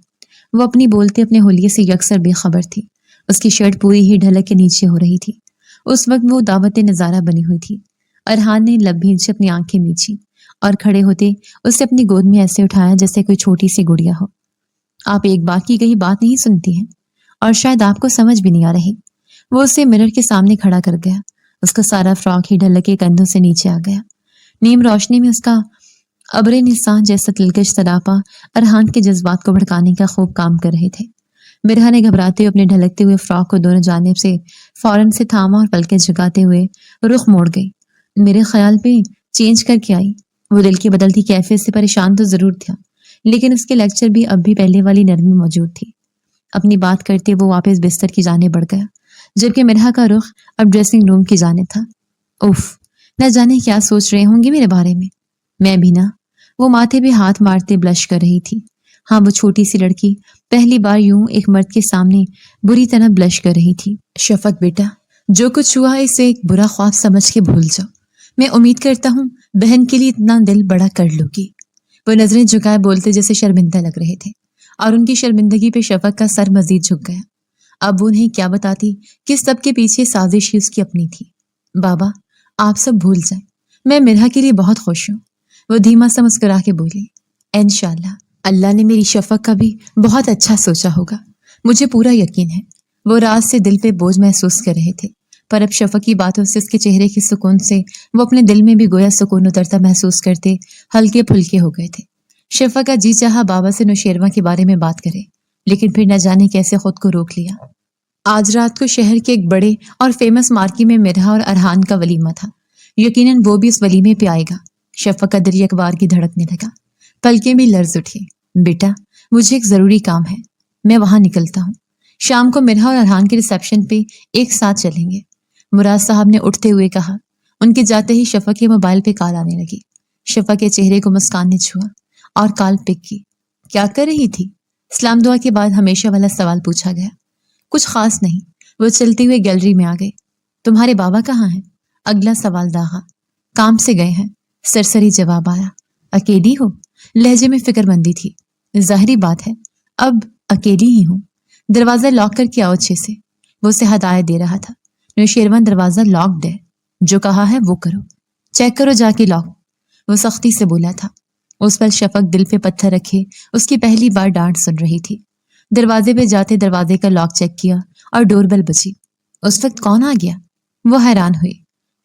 وہ اپنی بولتے اپنے ہولیے سے یکسر بے خبر تھی۔ اس کی شرٹ پوری ہی ڈھلک کے نیچے ہو رہی تھی۔ اس وقت وہ دعوت نظارہ بنی ہوئی تھی۔ ارحان نے لب بھینچ اپنی آنکھیں میچھی اور کھڑے ہوتے اسے اپنی گود میں ایسے اٹھایا جیسے کوئی چھوٹی سی گڑیا ہو۔ آپ ایک بار کی کہی بات نہیں سنتی ہیں، اور شاید آپ کو سمجھ بھی نہیں آ رہی۔ وہ اسے مرر کے سامنے کھڑا کر گیا۔ اس کا سارا فراک ہی ڈھلک کے کندھوں سے نیچے آ گیا۔ نیم روشنی میں اس کا ابر نسان جیسا دلکش سراپا ارحان کے جذبات کو بھڑکانے کا خوب کام کر رہے تھے۔ مرحا نے گھبراتے ہوئے اپنے ڈھلکتے ہوئے فراک کو دونوں جانب سے فوراً سے تھاما اور پلکیں جھکاتے ہوئے رخ موڑ گئی۔ میرے خیال پہ چینج کر کے آئی، وہ دل کی بدلتی کیفیت سے پریشان تو ضرور تھا، لیکن اس کے لیکچر بھی اب بھی پہلے والی نرمی موجود تھی۔ اپنی بات کرتے وہ واپس بستر کی جانب بڑھ گیا، جبکہ مرحا کا رخ اب ڈریسنگ روم کی جانب تھا۔ اف، نہ جانے کیا سوچ رہے ہوں گے میرے بارے میں بھی نا۔ وہ ماتھے پہ ہاتھ مارتے بلش کر رہی تھی۔ ہاں، وہ چھوٹی سی لڑکی پہلی بار یوں ایک مرد کے سامنے بری طرح بلش کر رہی تھی۔ شفق بیٹا، جو کچھ ہوا اسے ایک برا خواب سمجھ کے بھول جاؤ۔ میں امید کرتا ہوں بہن کے لیے اتنا دل بڑا کر لو گی۔ وہ نظریں جھکائے بولتے جیسے شرمندہ لگ رہے تھے، اور ان کی شرمندگی پہ شفق کا سر مزید جھک گیا۔ اب وہ انہیں کیا بتاتی کہ سب کے پیچھے سازش ہی اس کی اپنی تھی۔ بابا، آپ سب بھول جائیں، میں مرحا کے لیے بہت خوش ہوں۔ وہ دھیما سا مسکرا کے بولی، انشاءاللہ اللہ نے میری شفق کا بھی بہت اچھا سوچا ہوگا، مجھے پورا یقین ہے۔ وہ رات سے دل پہ بوجھ محسوس کر رہے تھے، پر اب شفق کی باتوں سے اس کے چہرے کے سکون سے وہ اپنے دل میں بھی گویا سکون اترتا محسوس کرتے ہلکے پھلکے ہو گئے تھے۔ شفق کا جی چاہا بابا سے نوشیروان کے بارے میں بات کرے، لیکن پھر نہ جانے کیسے خود کو روک لیا۔ آج رات کو شہر کے ایک بڑے اور فیمس مارکی میں مرحا اور ارحان کا ولیمہ تھا، یقیناً وہ بھی اس ولیمے پہ آئے گا۔ شفق کا دل اخبار کی دھڑکنے لگا، پلکیں بھی لرز اٹھی۔ بیٹا، مجھے ایک ضروری کام ہے، میں وہاں نکلتا ہوں۔ شام کو مرحا اور ارحان کے ریسیپشن پہ ایک ساتھ چلیں گے، مراد صاحب نے اٹھتے ہوئے کہا۔ ان کے جاتے ہی شفق کے موبائل پہ کال آنے لگی۔ شفق کے چہرے کو مسکان نے چھوا اور کال پک کی۔ کیا کر رہی تھی؟ سلام دعا کے بعد ہمیشہ والا سوال پوچھا گیا۔ کچھ خاص نہیں، وہ چلتے ہوئے گیلری میں آ گئے۔ تمہارے بابا کہاں ہیں؟ اگلا سوال داغا۔ کام سے گئے ہیں، سرسری جواب آیا۔ اکیلی ہو؟ لہجے میں فکر مندی تھی۔ ظاہری بات ہے، اب اکیلی ہی ہوں۔ دروازہ لاک کر کے آؤ اچھے سے، وہ اسے ہدایت دے رہا تھا۔ نوشیروان دروازہ لاکڈ ہے، جو کہا ہے وہ کرو، چیک کرو جا کے لاک، وہ سختی سے بولا تھا۔ اس پر شفق دل پہ پتھر رکھے اس کی پہلی بار ڈانٹ سن رہی تھی۔ دروازے پہ جاتے دروازے کا لاک چیک کیا اور ڈور بیل بجی۔ اس وقت کون آ گیا؟ وہ حیران ہوئی۔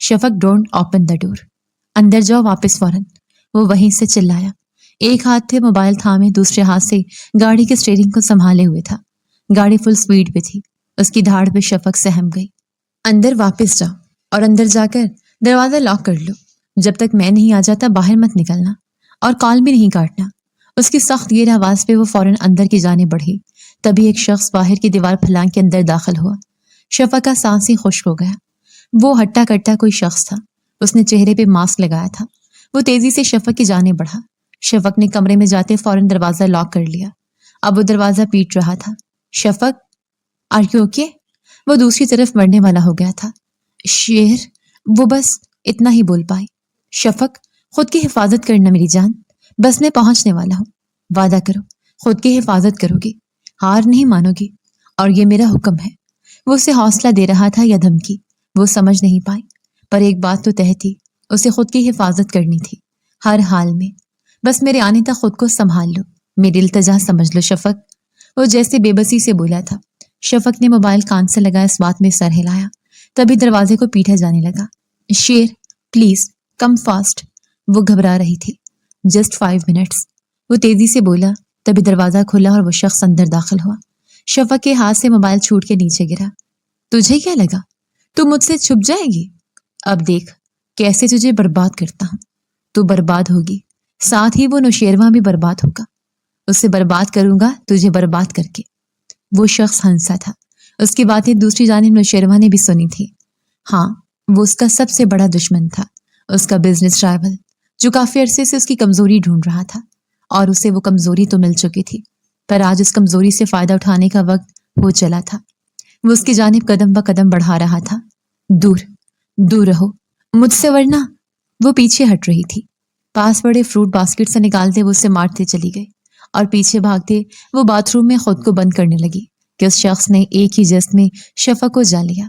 شفق، ڈونٹ اوپن دا ڈور، اندر جاؤ واپس فوراً، وہ وہیں سے چلایا۔ ایک ہاتھ تھے موبائل تھامے، دوسرے ہاتھ سے گاڑی کے اسٹیئرنگ کو سنبھالے ہوئے تھا۔ گاڑی فل سپیڈ پہ تھی، اس کی دھاڑ پہ شفق سہم گئی۔ اندر واپس جاؤ اور اندر جا کر دروازہ لاک کر لو، جب تک میں نہیں آ جاتا باہر مت نکلنا، اور کال بھی نہیں کاٹنا۔ اس کی سخت گیر آواز پہ وہ فوراً اندر کی جانب بڑھی، تبھی ایک شخص باہر کی دیوار پھلانگ کے اندر داخل ہوا۔ شفق کا سانس ہی خشک ہو گیا۔ وہ ہٹا کٹا کوئی شخص تھا، اس نے چہرے پہ ماسک لگایا تھا۔ وہ تیزی سے شفق کی جانب بڑھا۔ شفق نے کمرے میں جاتے فوراً دروازہ لاک کر لیا۔ اب وہ دروازہ پیٹ رہا تھا۔ شفق، آر یو اوکے؟ وہ دوسری طرف مرنے والا ہو گیا تھا۔ شیر، وہ بس اتنا ہی بول پائی۔ شفق، خود کی حفاظت کرنا میری جان، بس میں پہنچنے والا ہوں، وعدہ کرو خود کی حفاظت کرو گی، ہار نہیں مانو گی، اور یہ میرا حکم ہے۔ وہ اسے حوصلہ دے رہا تھا یا دھمکی، وہ سمجھ نہیں پائی، پر ایک بات تو طے تھی، اسے خود کی حفاظت کرنی تھی ہر حال میں۔ بس میرے آنے تک خود کو سنبھال لو، میری التجا سمجھ لو شفق، وہ جیسے بے بسی سے بولا تھا۔ شفق نے موبائل کان سے لگا اس بات میں سر ہلایا، تبھی دروازے کو پیٹا جانے لگا۔ شیر، پلیز کم فاسٹ، وہ گھبرا رہی تھی۔ جسٹ 5 منٹس، وہ تیزی سے بولا، تبھی دروازہ کھلا اور وہ شخص اندر داخل ہوا۔ شفق کے ہاتھ سے موبائل چھوٹ کے نیچے گرا۔ تجھے کیا لگا تو مجھ سے چھپ جائے گی؟ اب دیکھ کیسے تجھے برباد کرتا ہوں۔ تو برباد ہوگی، ساتھ ہی وہ نوشیروان بھی برباد ہوگا، اسے برباد کروں گا تجھے برباد کر کے۔ وہ شخص ہنسا تھا، اس کی باتیں دوسری جانب نوشیروان نے بھی سنی تھی۔ ہاں، وہ اس کا سب سے بڑا دشمن تھا، اس کا بزنس رائول، جو کافی عرصے سے اس کی کمزوری ڈھونڈ رہا تھا، اور اسے وہ کمزوری تو مل چکی تھی، پر آج اس کمزوری سے فائدہ اٹھانے کا وقت ہو چلا تھا۔ وہ اس کی جانب قدم بہ قدم بڑھا رہا تھا۔ دور دور رہو مجھ سے، ورنہ۔ وہ پیچھے ہٹ رہی تھی۔ پاس پڑے فروٹ باسکٹ سے نکالتے وہ اسے مارتے چلی گئی، اور پیچھے بھاگتے وہ باتھ روم میں خود کو بند کرنے لگی کہ اس شخص نے ایک ہی جست میں شفق کو جا لیا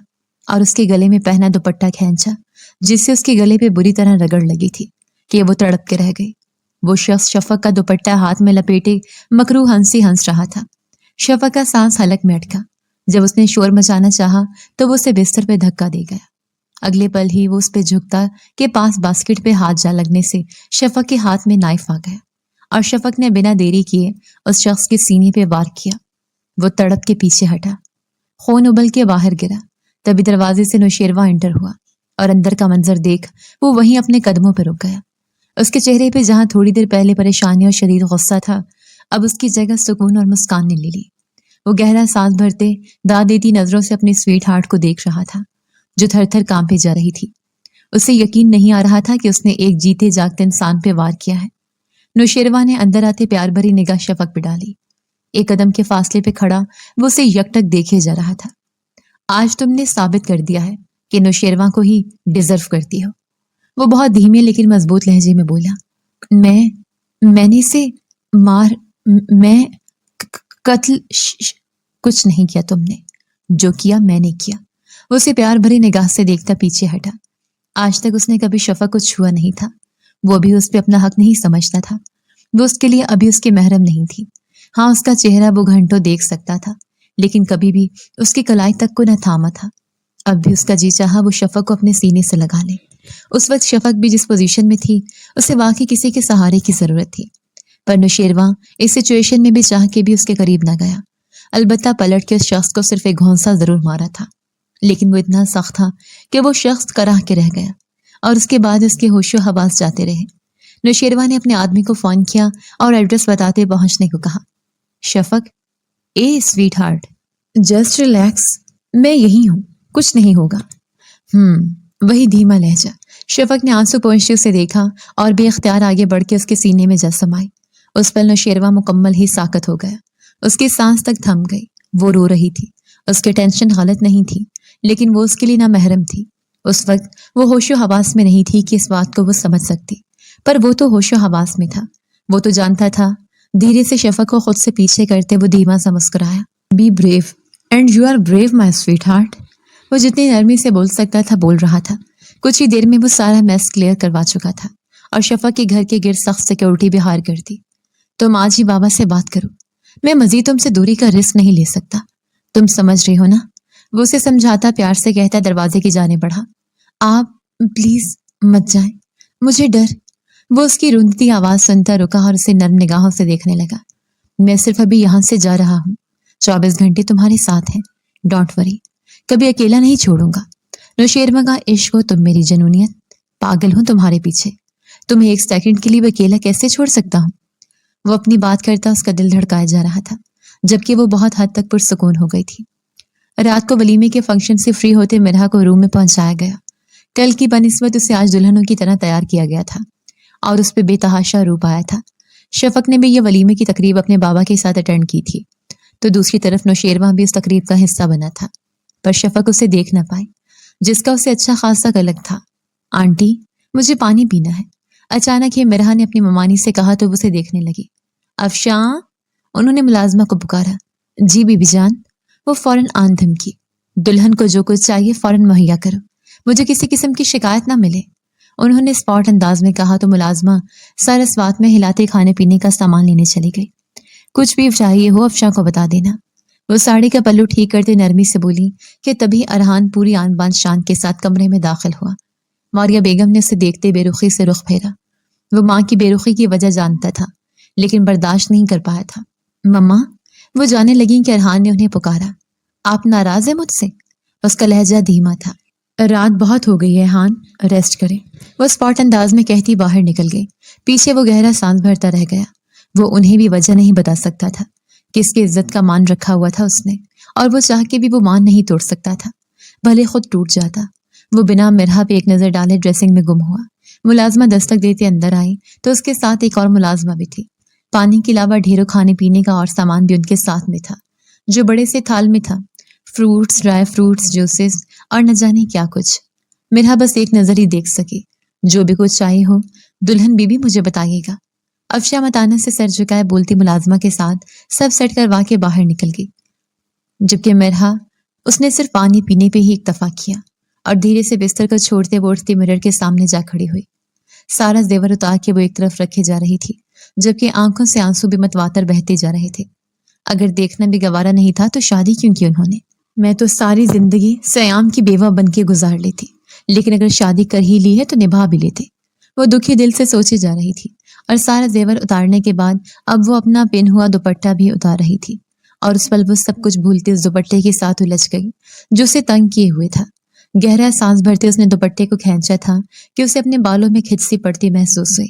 اور اس کے گلے میں پہنا دوپٹہ کھینچا، جس سے اس کے گلے پہ بری طرح رگڑ لگی تھی کہ وہ تڑپ کے رہ گئی۔ وہ شخص شفق کا دوپٹہ ہاتھ میں لپیٹے مکروہ ہنسی ہنس رہا تھا۔ شفق کا سانس حلق میں اٹکا۔ جب اس نے شور مچانا چاہا تو وہ اسے بستر پہ دھکا دے گیا۔ اگلے پل ہی وہ اس پہ جھکتا کہ پاس باسکٹ پہ ہاتھ جا لگنے سے شفق کے ہاتھ میں نائف آ گیا، اور شفق نے بنا دیری کیے اس شخص کے سینے پہ وار کیا۔ وہ تڑپ کے پیچھے ہٹا، خون ابل کے باہر گرا۔ تبھی دروازے سے نوشیروان انٹر ہوا، اور اندر کا منظر دیکھ وہ وہیں اپنے قدموں پہ رک گیا۔ اس کے چہرے پہ جہاں تھوڑی دیر پہلے پریشانی اور شدید غصہ تھا، اب اس کی جگہ سکون اور مسکان نے لے لی۔ وہ گہرا سانس بھرتے داد دیتی نظروں سے اپنی سویٹ ہارٹ کو دیکھ رہا تھا جو تھر تھر کانپے جا رہی تھی۔ اسے یقین نہیں آ رہا تھا کہ اس نے ایک جیتے جاگتے انسان پہ وار کیا ہے۔ نوشیروان نے اندر آتے پیار بھری نگاہ شفق پہ ڈالی۔ ایک قدم کے فاصلے پہ کھڑا وہ اسے یکٹک دیکھے جا رہا تھا۔ آج تم نے ثابت کر دیا ہے کہ نوشیروان کو ہی ڈیزرو کرتی ہو، وہ بہت دھیمے لیکن مضبوط لہجے میں بولا۔ میں نے اسے میں قتل کچھ نہیں کیا، تم نے جو کیا میں نے کیا۔ وہ اسے پیار بھری نگاہ سے دیکھتا پیچھے ہٹا۔ آج تک اس نے کبھی شفق کو چھوا نہیں تھا، وہ بھی اس پہ اپنا حق نہیں سمجھتا تھا، وہ اس کے لیے ابھی اس کے محرم نہیں تھی۔ ہاں، اس کا چہرہ وہ گھنٹوں دیکھ سکتا تھا لیکن کبھی بھی اس کی کلائی تک کو نہ تھاما تھا۔ اب بھی اس کا جی چاہا وہ شفق کو اپنے سینے سے لگا لے۔ اس وقت شفق بھی جس پوزیشن میں تھی اسے واقعی کسی کے سہارے کی ضرورت تھی، پر نوشیروان اس سچویشن میں بھی چاہ کے بھی اس کے قریب نہ گیا۔ البتہ پلٹ کے اس شخص کو صرف ایک گھونسا ضرور مارا تھا، لیکن وہ اتنا سخت تھا کہ وہ شخص کراہ کے رہ گیا اور اس کے بعد اس کے ہوش و حواس جاتے رہے۔ نوشیروان نے اپنے آدمی کو فون کیا اور ایڈریس بتاتے پہنچنے کو کہا۔ Shafaq, a sweetheart, just relax, میں یہی ہوں، کچھ نہیں ہوگا۔ وہی دھیما لہجہ۔ شفق نے آنسو پہنچتے اسے دیکھا اور بے اختیار آگے بڑھ کے اس کے سینے میں جا سمائی۔ اس پل نوشیروان مکمل ہی ساکت ہو گیا، اس کی سانس تک تھم گئی۔ وہ رو رہی تھی، اس کی ٹینشن غلط نہیں تھی لیکن وہ اس کے لیے نہ محرم تھی۔ اس وقت وہ ہوش و حواس میں نہیں تھی کہ اس بات کو وہ سمجھ سکتی، پر وہ تو ہوش و حواس میں تھا، وہ تو جانتا تھا۔ دھیرے سے شفق کو خود سے پیچھے کرتے وہ دھیما سا مسکرایا۔ Be brave and you are brave my sweetheart. وہ جتنی نرمی سے بول سکتا تھا بول رہا تھا۔ کچھ ہی دیر میں وہ سارا میس کلیئر کروا چکا تھا اور شفق کے گھر کے گرد سخت سیکورٹی بھی ہائر کر دی۔ تم آج ہی بابا سے بات کرو، میں مزید تم سے دوری کا رسک نہیں لے سکتا، تم سمجھ رہی ہو نا؟ وہ اسے سمجھاتا پیار سے کہتا دروازے کی جانب بڑھا۔ آپ پلیز مت جائیں، مجھے ڈر۔ وہ اس کی روندتی آواز سنتا رکا اور اسے نرم نگاہوں سے دیکھنے لگا۔ میں صرف ابھی یہاں سے جا رہا ہوں، 24 گھنٹے تمہارے ساتھ ہیں، ڈونٹ وری، کبھی اکیلا نہیں چھوڑوں گا۔ نوشیروان کا عشق ہو تم میری جنونیت، پاگل ہوں تمہارے پیچھے، تمہیں ایک سیکنڈ کے لیے اکیلا کیسے چھوڑ سکتا ہوں؟ وہ اپنی بات کرتا اس کا دل دھڑکایا جا رہا تھا جبکہ وہ بہت حد تک پرسکون ہو گئی تھی۔ رات کو ولیمے کے فنکشن سے فری ہوتے مرحا کو روم میں پہنچایا گیا۔ کل کی بنسبت اسے آج دلہنوں کی طرح تیار کیا گیا تھا اور اس پہ بے تحاشا روپ آیا تھا۔ شفق نے بھی یہ ولیمے کی تقریب اپنے بابا کے ساتھ اٹینڈ کی تھی تو دوسری طرف نوشیروان بھی اس تقریب کا حصہ بنا تھا، پر شفق اسے دیکھ نہ پائی جس کا اسے اچھا خاصا غلط تھا۔ آنٹی، مجھے پانی پینا ہے، اچانک ہی مرحا نے اپنی ممانی سے کہا تو وہ اسے دیکھنے لگی۔ افشاں، انہوں نے ملازمہ کو پکارا۔ جی بی بی جان۔ وہ فوراً آن دھمکی، دلہن کو جو کچھ چاہیے فوراً مہیا کرو، مجھے کسی قسم کی شکایت نہ ملے۔ انہوں نے اسپاٹ انداز میں کہا تو ملازمہ سر اسوات میں ہلاتے کھانے پینے کا سامان لینے چلی گئی۔ کچھ بھی چاہیے ہو افشاں کو بتا دینا۔ وہ ساڑی کا پلو ٹھیک کرتے نرمی سے بولی کہ تبھی ارحان پوری آن بان شان کے ساتھ کمرے میں داخل ہوا۔ ماریا بیگم نے اسے دیکھتے بے رخی سے رخ پھیرا۔ وہ ماں کی بے رخی کی وجہ جانتا تھا لیکن برداشت نہیں کر پایا تھا۔ مما، وہ جانے لگیں کہ ارحان نے انہیں پکارا۔ آپ ناراض ہیں مجھ سے؟ اس کا لہجہ دھیما تھا۔ رات بہت ہو گئی ہے ہان، ریسٹ کریں، وہ اسپاٹ انداز میں کہتی باہر نکل گئی۔ پیچھے وہ گہرا سانس بھرتا رہ گیا۔ وہ انہیں بھی وجہ نہیں بتا سکتا تھا کہ اس کی عزت کا مان رکھا ہوا تھا اس نے، اور وہ چاہ کے بھی وہ مان نہیں توڑ سکتا تھا، بھلے خود ٹوٹ جاتا۔ وہ بنا مرحا پہ ایک نظر ڈالے ڈریسنگ میں گم ہوا۔ ملازمہ دستک دیتے اندر آئی تو اس کے ساتھ ایک اور ملازمہ بھی تھی۔ پانی کے علاوہ ڈھیروں کھانے پینے کا اور سامان بھی ان کے ساتھ میں تھا جو بڑے سے تھال میں تھا، فروٹس، ڈرائی فروٹس، جوسز اور نہ جانے کیا کچھ۔ مرحا بس ایک نظر ہی دیکھ سکی۔ جو بھی کچھ چاہیے ہو دلہن بی بی مجھے بتائیے گا۔ افشا متانہ سے سر جھکائے بولتی ملازمہ کے ساتھ سب سیٹ کروا کے باہر نکل گئی، جبکہ مرحا اس نے صرف پانی پینے پہ ہی اکتفا کیا اور دھیرے سے بستر کو چھوڑتے بوڑھتے مرر کے سامنے جا کھڑی ہوئی۔ سارا زیور اتار کے وہ ایک طرف رکھے جا رہی تھی جبکہ آنکھوں سے آنسو بھی متواتر بہتے جا رہے تھے۔ اگر دیکھنا بھی گوارا نہیں تھا تو شادی کیوں کی انہوں نے؟ میں تو ساری زندگی سیام کی بیوہ بن کے گزار لیتی، لیکن اگر شادی کر ہی لی ہے تو نبھا بھی لیتے، وہ دکھی دل سے سوچے جا رہی تھی۔ اور سارا زیور اتارنے کے بعد اب وہ اپنا پہن ہوا دوپٹہ بھی اتار رہی تھی اور اس پل وہ سب کچھ بھولتے اس دوپٹے کے ساتھ الجھ گئی جو اسے تنگ کیے ہوئے تھا۔ گہرا سانس بھرتے اس نے دوپٹے کو کھینچا تھا کہ اسے اپنے بالوں میں کھچ سی پڑتی محسوس ہوئی۔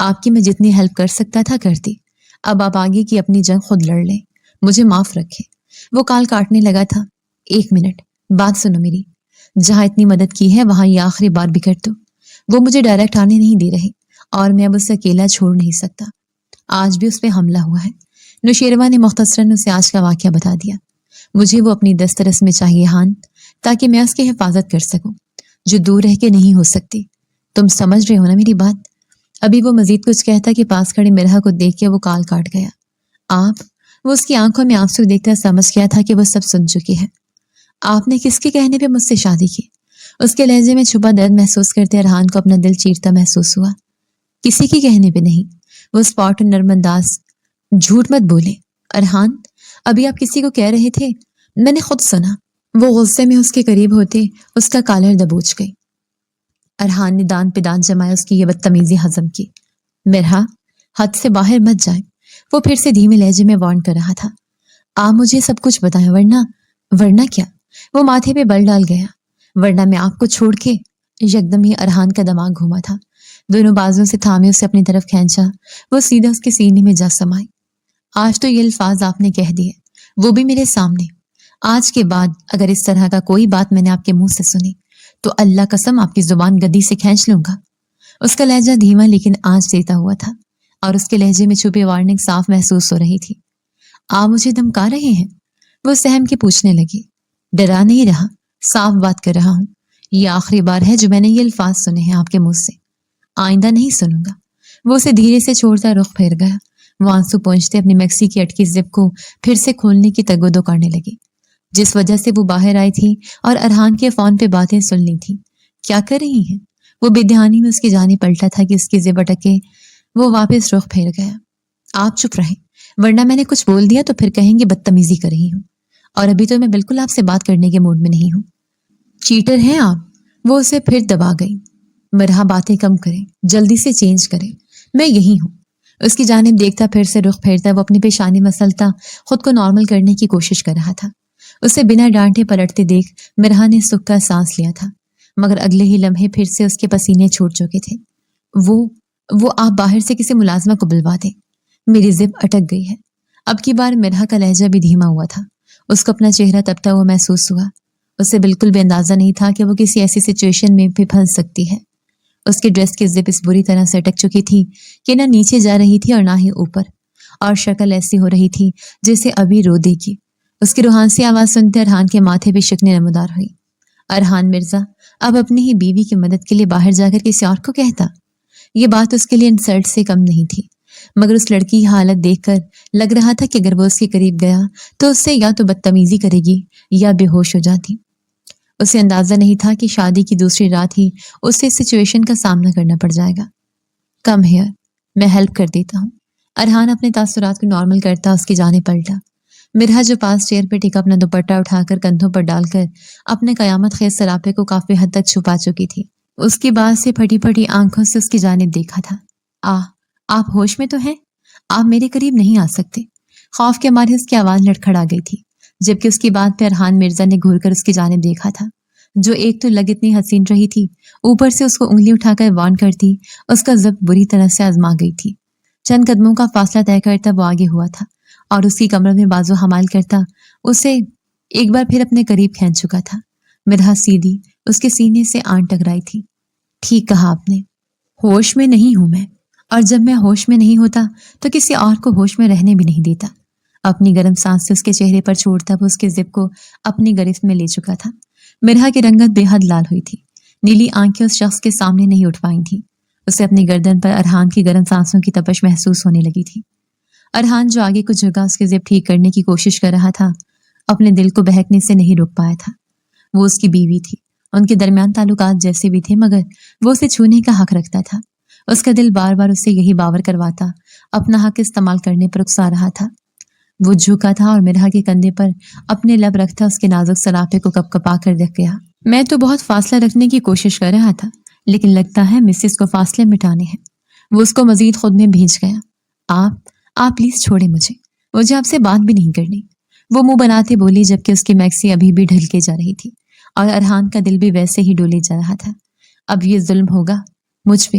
آپ کی میں جتنی ہیلپ کر سکتا تھا کرتی، اب آپ آگے کی اپنی جنگ خود لڑ لیں، مجھے معاف رکھیں۔ وہ کال کاٹنے لگا تھا۔ 1 منٹ، بات سنو میری، جہاں اتنی مدد کی ہے وہاں یہ آخری بار بھی کر دو۔ وہ مجھے ڈائریکٹ آنے نہیں دے رہے اور میں اب اسے اکیلا چھوڑ نہیں سکتا۔ آج بھی اس پہ حملہ ہوا ہے۔ نوشیروہ نے مختصراً اسے آج کا واقعہ بتا دیا۔ مجھے وہ اپنی دسترس میں چاہیے ہان، تاکہ میں اس کی حفاظت کر سکوں، جو دور رہ کے نہیں ہو سکتی۔ تم سمجھ رہے ہو نا میری بات؟ ابھی وہ مزید کچھ کہتا کہ پاس کھڑی مرحا کو دیکھ کے وہ کال کاٹ گیا۔ آپ، وہ اس کی آنکھوں میں آنسو دیکھ کر سمجھ گیا تھا کہ وہ سب سن چکی ہے۔ آپ نے کس کے کہنے پہ مجھ سے شادی کی؟ اس کے لہجے میں چھپا درد محسوس کرتے ارحان کو اپنا دل چیرتا محسوس ہوا۔ کسی کے کہنے پہ نہیں، وہ اسپاٹ نرم انداز۔ جھوٹ مت بولے ارحان، ابھی آپ کسی کو کہہ رہے تھے، میں نے خود سنا۔ وہ غصے میں اس کے قریب ہوتے اس کا کالر دبوچ گئی۔ ارحان نے دان پہ دان جمایا اس کی یہ بدتمیزی ہضم کی۔ مرحا، حد سے باہر مت جائیں، وہ پھر سے دھیمے لہجے میں وارن کر رہا تھا۔ آپ مجھے سب کچھ بتائیں، ورنہ کیا؟ وہ ماتھے پہ بل ڈال گیا۔ ورنہ میں آپ کو چھوڑ کے۔ یکدم ہی ارحان کا دماغ گھوما تھا، دونوں بازوں سے تھامے اسے اپنی طرف کھینچا، وہ سیدھا اس کے سینے میں جا سمائی۔ آج تو یہ الفاظ آپ نے کہہ دیے، وہ بھی میرے سامنے۔ آج کے بعد اگر اس طرح کا کوئی بات میں نے آپ کے منہ سے سنی تو اللہ قسم آپ کی زبان گدی سے کھینچ لوں گا۔ اس کا لہجہ دھیما لیکن آنچ دیتا ہوا تھا اور اس کے لہجے میں چھپی وارننگ صاف محسوس ہو رہی تھی۔ آپ مجھے دھمکا رہے ہیں؟ وہ سہم کے پوچھنے لگی۔ ڈرا نہیں رہا، صاف بات کر رہا ہوں، یہ آخری بار ہے جو میں نے یہ الفاظ سنے ہیں آپ کے منہ سے، آئندہ نہیں سنوں گا۔ وہ اسے دھیرے سے چھوڑتا رخ پھیر گیا۔ وہ آنسو پہنچتے اپنی میکسی کی اٹکی زپ کو پھر سے کھولنے کی تگودو کرنے لگی، جس وجہ سے وہ باہر آئی تھی اور ارحان کے فون پہ باتیں سن لی تھی۔ کیا کر رہی ہیں؟ وہ بے دھیانی میں اس کی جانب پلٹا تھا کہ اس کی زب اٹکے وہ واپس رخ پھیر گیا۔ آپ چپ رہیں، ورنہ میں نے کچھ بول دیا تو پھر کہیں گے بدتمیزی کر رہی ہوں، اور ابھی تو میں بالکل آپ سے بات کرنے کے موڈ میں نہیں ہوں۔ چیٹر ہیں آپ۔ وہ اسے پھر دبا گئی۔ مرحا، باتیں کم کریں، جلدی سے چینج کریں، میں یہی ہوں۔ اس کی جانب دیکھتا پھر سے رخ پھیرتا وہ اپنی پیشانی مسلتا خود کو نارمل کرنے کی کوشش کر رہا تھا۔ اسے بنا ڈانٹے پلٹتے دیکھ مرحا نے سکھ کا سانس لیا تھا، مگر اگلے ہی لمحے پھر سے اس کے پسینے چھوٹ چکے تھے۔ وہ آپ باہر سے کسی ملازمہ کو بلوا دیں، میری زب اٹک گئی ہے۔ اب کی بار مرحا کا لہجہ بھی دھیما ہوا تھا۔ اس کو اپنا چہرہ تپتا ہوا محسوس ہوا۔ اسے بالکل بھی اندازہ نہیں تھا کہ وہ کسی ایسی سچویشن میں بھی پھنس سکتی ہے۔ اس کی ڈریس کی زپ اس بری طرح سے اٹک چکی تھی کہ نہ نیچے جا رہی تھی اور نہ ہی اوپر، اور شکل ایسی ہو رہی تھی جیسے ابھی رو دے گی۔ اس کی روحانسی آواز سنتے ارحان کے ماتھے پہ شکنیں نمودار ہوئی۔ ارحان مرزا اب اپنی ہی بیوی کی مدد کے لیے باہر جا کر کسی اور کو کہتا؟ یہ بات اس کے لیے انسلٹ سے کم نہیں تھی، مگر اس لڑکی کی حالت دیکھ کر لگ رہا تھا کہ اگر وہ اس کے قریب گیا تو اس سے یا تو بدتمیزی کرے گی یا بے ہوش ہو جاتی۔ اسے اندازہ نہیں تھا کہ شادی کی دوسری رات ہی اسے اس سچویشن کا سامنا کرنا پڑ جائے گا۔ کم ہیئر، میں ہیلپ کر دیتا ہوں۔ ارحان اپنے تاثرات کو نارمل کرتا اس کی جانب پلٹا۔ مرحا جو پاس چیئر پہ ٹکا اپنا دوپٹہ اٹھا کر کندھوں پر ڈال کر اپنے قیامت خیز سراپے کو کافی حد تک چھپا چکی تھی، اس کی بات سے پھٹی پھٹی آنکھوں سے اس کی جانب دیکھا تھا۔ آپ ہوش میں تو ہیں؟ آپ میرے قریب نہیں آ سکتے۔ خوف کے مارے اس کی آواز لڑکھڑا گئی تھی، جبکہ اس کی بات پہ ارحان مرزا نے گھور کر اس کی جانب دیکھا تھا، جو ایک تو لگ اتنی حسین رہی تھی، اوپر سے اس کو انگلی اٹھا کر وارن کرتی اس کا ضبط بری طرح سے آزما گئی تھی۔ چند قدموں کا فاصلہ طے کرتا وہ آگے ہوا تھا اور اس کی کمر میں بازو حمال کرتا اسے ایک بار پھر اپنے قریب کھینچ چکا تھا۔ مرحا سیدھی اس کے سینے سے آن ٹکرائی تھی۔ ٹھیک کہا آپ نے، ہوش میں نہیں ہوں میں، اور جب میں ہوش میں نہیں ہوتا تو کسی اور کو ہوش میں رہنے بھی نہیں دیتا۔ اپنی گرم سانس سے اس کے چہرے پر چھوڑتا وہ اس کے زب کو اپنی گرفت میں لے چکا تھا۔ مرحا کی رنگت بے حد لال ہوئی تھی، نیلی آنکھیں اس شخص کے سامنے نہیں اٹھ پائی تھیں۔ اسے اپنی گردن پر ارحان کی گرم سانسوں کی تپش محسوس ہونے لگی تھی۔ ارحان جو آگے کچھ جگہ اس کے زب ٹھیک کرنے کی کوشش کر رہا تھا، اپنے دل کو بہکنے سے نہیں روک پایا تھا۔ وہ اس کی بیوی تھی، ان کے درمیان تعلقات جیسے بھی تھے، مگر وہ اسے چھونے کا حق رکھتا تھا۔ اس کا دل بار بار اسے یہی باور کرواتا اپنا حق استعمال کرنے پر اکسا رہا تھا۔ وہ جھکا تھا اور مرحا کے کندھے پر اپنے لب رکھتا اس کے نازک سراپے کو کپ کپا کر رکھ گیا۔ میں تو بہت فاصلہ رکھنے کی کوشش کر رہا تھا، لیکن لگتا ہے مسز کو فاصلے مٹانے ہیں۔ وہ اس کو مزید خود میں بھیج گیا۔ آپ پلیز چھوڑے مجھے آپ سے بات بھی نہیں کرنی، وہ منہ بناتے بولی، جبکہ اس کی میکسی ابھی بھی ڈھلکے جا رہی تھی اور ارحان کا دل بھی ویسے ہی ڈولے جا رہا تھا۔ اب یہ ظلم ہوگا مجھ پہ،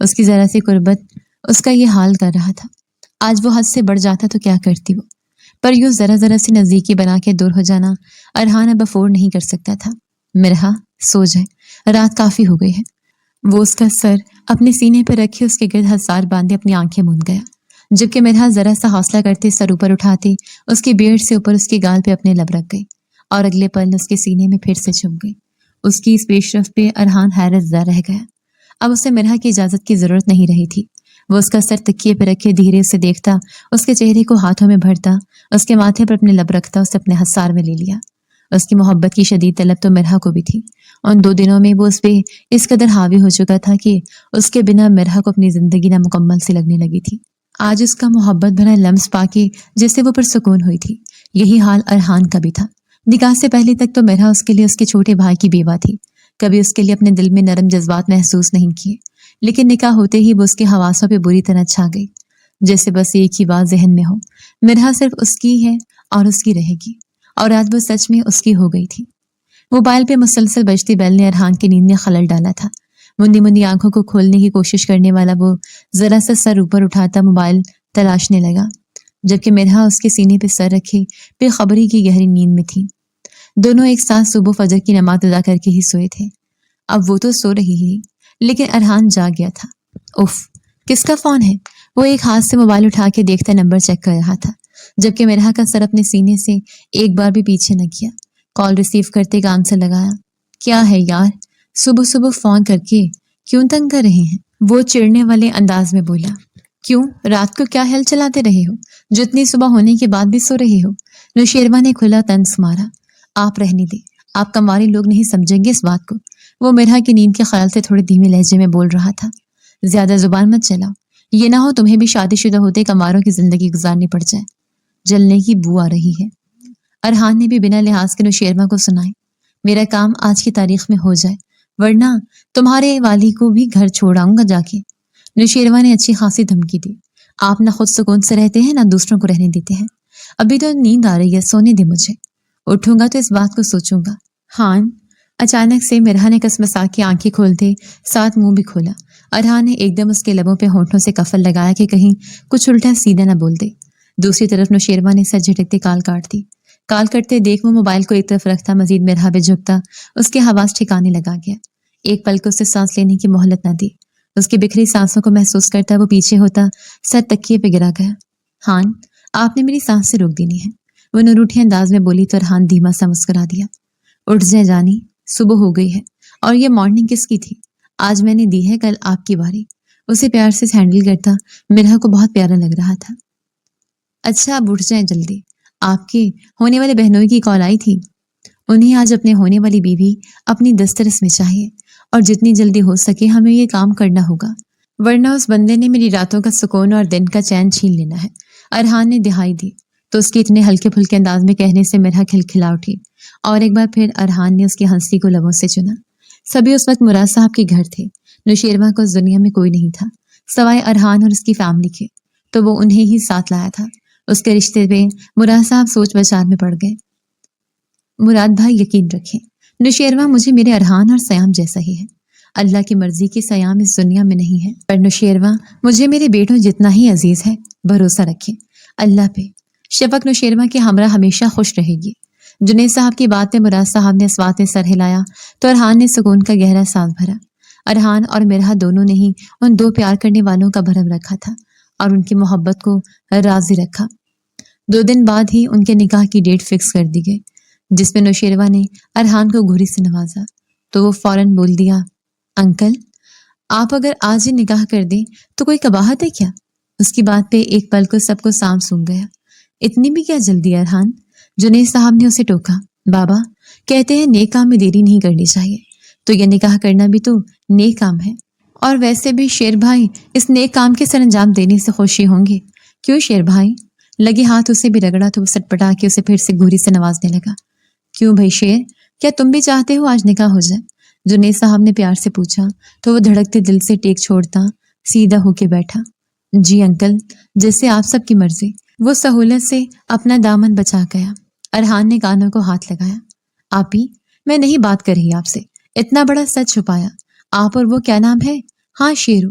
اس کی ذرا سی قربت اس کا یہ حال کر رہا تھا۔ آج وہ حد سے بڑھ جاتا تو کیا کرتی وہ، پر یوں ذرا ذرا سی نزدیکی بنا کے دور ہو جانا ارحان اب افورڈ نہیں کر سکتا تھا۔ مرحا سو جائے، رات کافی ہو گئی ہے۔ وہ اس کا سر اپنے سینے پہ رکھے اس کے گرد ہزار باندھے اپنی آنکھیں موند گیا، جبکہ مرحا ذرا سا حوصلہ کرتے سر اوپر اٹھاتے اس کی بیڑ سے اوپر اس کے گال پہ اپنے لب رکھ گئی اور اگلے پل اس کے سینے میں پھر سے چھپ گئی۔ اس کی اس پیش رفت پہ ارحان حیرت زدہ رہ گیا۔ اب اسے مرحا کی اجازت کی ضرورت نہیں رہی تھی۔ وہ اس کا سر تکیے پہ رکھے دھیرے سے دیکھتا، اس کے چہرے کو ہاتھوں میں بھرتا، اس کے ماتھے پر اپنے لب رکھتا، اسے اپنے حصار میں لے لیا۔ اس کی محبت کی شدید طلب تو مرحا کو بھی تھی۔ ان 2 دنوں میں وہ اس پہ اس قدر حاوی ہو چکا تھا کہ اس کے بنا مرحا کو اپنی زندگی نامکمل سی لگنے لگی تھی۔ آج اس کا محبت بھرا لمس پا کے جسے وہ پرسکون ہوئی تھی، یہی حال ارحان کا بھی تھا۔ نکاح سے پہلے تک تو مرحا اس کے لیے اس کے چھوٹے بھائی کی بیوہ تھی، کبھی اس کے لیے اپنے دل میں نرم جذبات محسوس نہیں کیے، لیکن نکاح ہوتے ہی وہ اس کے حواسوں پہ بری طرح چھا گئی، جیسے بس ایک ہی بات ذہن میں ہو، مرحا صرف اس کی ہے اور اس کی رہے گی، اور آج وہ سچ میں اس کی ہو گئی تھی۔ موبائل پہ مسلسل بجتی بیل نے ارحان کی نیند میں خلل ڈالا تھا۔ مندی مندی آنکھوں کو کھولنے کی کوشش کرنے والا وہ ذرا سا سر اوپر اٹھاتا موبائل تلاشنے لگا، جبکہ مرحا اس کے سینے پہ سر رکھے بے خبری کی گہری نیند میں تھی۔ دونوں ایک ساتھ صبح فجر کی نماز ادا کر کے ہی سوئے تھے۔ اب وہ تو سو رہی ہی، لیکن ارحان جاگ گیا تھا۔ اف، کس کا فون ہے؟ وہ ایک ہاتھ سے موبائل اٹھا کے دیکھتا نمبر چیک کر رہا تھا، جبکہ مرحا کا سر اپنے سینے سے ایک بار بھی پیچھے نہ کیا۔ کال ریسیو کرتے کان سے لگایا۔ کیا ہے یار، صبح صبح فون کر کے کیوں تنگ کر رہے ہیں؟ وہ چڑھنے والے انداز میں بولا۔ کیوں، رات کو کیا حل چلاتے رہے ہو جو اتنی صبح ہونے کے بعد بھی سو رہے ہو؟ نوشیروہ نے کھلا طنز مارا۔ آپ رہنے دیں، آپ کمواری لوگ نہیں سمجھیں گے اس بات کو۔ وہ مرحا کی نیند کے خیال سے تھوڑے دھیمے لہجے میں بول رہا تھا۔ زیادہ زبان مت چلاؤ، یہ نہ ہو تمہیں بھی شادی شدہ ہوتے کماروں کی زندگی گزارنی پڑ جائے۔ جلنے کی بو آ رہی ہے۔ ارحان نے بھی بنا لحاظ کے نوشیروہ کو سنائے۔ میرا کام آج کی تاریخ میں ہو جائے، ورنہ تمہارے والی کو بھی گھر چھوڑ آؤں گا جا کے۔ نوشیروہ نے اچھی خاصی دھمکی دی۔ آپ نہ خود سکون سے رہتے ہیں نہ دوسروں کو رہنے دیتے ہیں۔ ابھی تو نیند آ رہی ہے، سونے دے مجھے، اٹھوں گا تو اس بات کو سوچوں گا۔ ہان، اچانک سے مرحا نے کسمسا کے آنکھیں کھولتے ساتھ منہ بھی کھولا۔ ارحان نے ایک دم اس کے لبوں پہ ہونٹوں سے کفل لگایا کہ کہیں کچھ الٹا سیدھا نہ بول دے۔ دوسری طرف نوشیروہ نے سر جھٹکتے کال کاٹ دی۔ کال کرتے دیکھ وہ موبائل کو ایک طرف رکھتا مزید مرحا پہ جھکتا اس کے حواس ٹھکانے لگا گیا۔ ایک پل کو اسے سانس لینے کی مہلت نہ دی۔ اس کی بکھری سانسوں کو محسوس کرتا وہ پیچھے ہوتا سر تکیے پہ گرا گیا۔ ہان، آپ نے میری سانس سے روک دینی ہے، وہ نروٹھی انداز میں بولی تو ارحان دھیما سا مسکرا دیا۔ اٹھ جائے جانی، صبح ہو گئی ہے، اور یہ مارننگ کس کی تھی؟ آج میں نے دی ہے، کل آپ کی باری۔ اسے پیار سے ہینڈل کرتا مرحا کو بہت پیارا لگ رہا تھا۔ اچھا اب اٹھ جائیں جلدی، آپ کے ہونے والے بہنوئی کی کال آئی تھی، انہیں آج اپنے ہونے والی بیوی اپنی دسترس میں چاہیے، اور جتنی جلدی ہو سکے ہمیں یہ کام کرنا ہوگا، ورنہ اس بندے نے میری راتوں کا سکون اور دن کا چین چھین لینا ہے۔ ارحان نے دہائی دی تو اس کے اتنے ہلکے پھلکے انداز میں کہنے سے مرحا کھلکھلا اٹھی، اور ایک بار پھر ارحان نے اس کی ہنسی کو لبوں سے چنا۔ سبھی اس وقت مراد صاحب کے گھر تھے۔ نوشیروہ کو اس دنیا میں کوئی نہیں تھا سوائے ارحان اور اس کی فیملی کے، تو وہ انہیں ہی ساتھ لایا تھا۔ اس کے رشتے پہ مراد صاحب سوچ بچار میں پڑ گئے۔ مراد بھائی یقین رکھیں، نوشیروہ مجھے میرے ارحان اور سیام جیسا ہی ہے۔ اللہ کی مرضی کی سیام اس دنیا میں نہیں ہے، پر نوشیروہ مجھے میرے بیٹوں جتنا ہی عزیز ہے۔ بھروسہ رکھیں اللہ پہ۔ شفق نوشیروہ کے ہمراہ ہمیشہ خوش رہے گی۔ جنید صاحب کی بات پہ مراد صاحب نے اسوات میں سر ہلایا تو ارحان نے سکون کا گہرا سانس بھرا۔ ارحان اور مرحا دونوں نے ہی ان 2 پیار کرنے والوں کا بھرم رکھا تھا اور ان کی محبت کو راضی رکھا۔ 2 دن بعد ہی ان کے نکاح کی ڈیٹ فکس کر دی گئی، جس میں نوشیروہ نے ارحان کو گھوری سے نوازا تو وہ فوراً بول دیا، انکل آپ اگر آج ہی نکاح کر دیں تو کوئی قباحت ہے کیا؟ اس کی بات پہ ایک پل کو سب کو سانپ سونگ گیا۔ اتنی بھی کیا جلدی ارحان؟ جنید صاحب نے اسے ٹوکا۔ بابا کہتے ہیں نیک کام میں دیری نہیں کرنی چاہیے، تو یہ نکاح کرنا بھی تو نیک کام ہے، اور ویسے بھی شیر بھائی اس نیک کام کے سر انجام دینے سے خوشی ہوں گے، کیوں شیر بھائی؟ لگے ہاتھ اسے بھی رگڑا تو وہ سٹ پٹا کے اسے پھر سے گھوری سے نوازنے لگا۔ کیوں بھائی شیر، کیا تم بھی چاہتے ہو آج نکاح ہو جائے؟ جنید صاحب نے پیار سے پوچھا تو وہ دھڑکتے دل سے ٹیک چھوڑتا سیدھا ہو کے بیٹھا۔ جی انکل، جیسے آپ سب کی مرضی۔ وہ سہولت سے اپنا دامن بچا گیا۔ ارحان نے کانوں کو ہاتھ لگایا۔ آپی، میں نہیں بات کر رہی آپ سے، اتنا بڑا سچ چھپایا۔ آپ اور وہ کیا نام ہے؟ ہاں شیرو،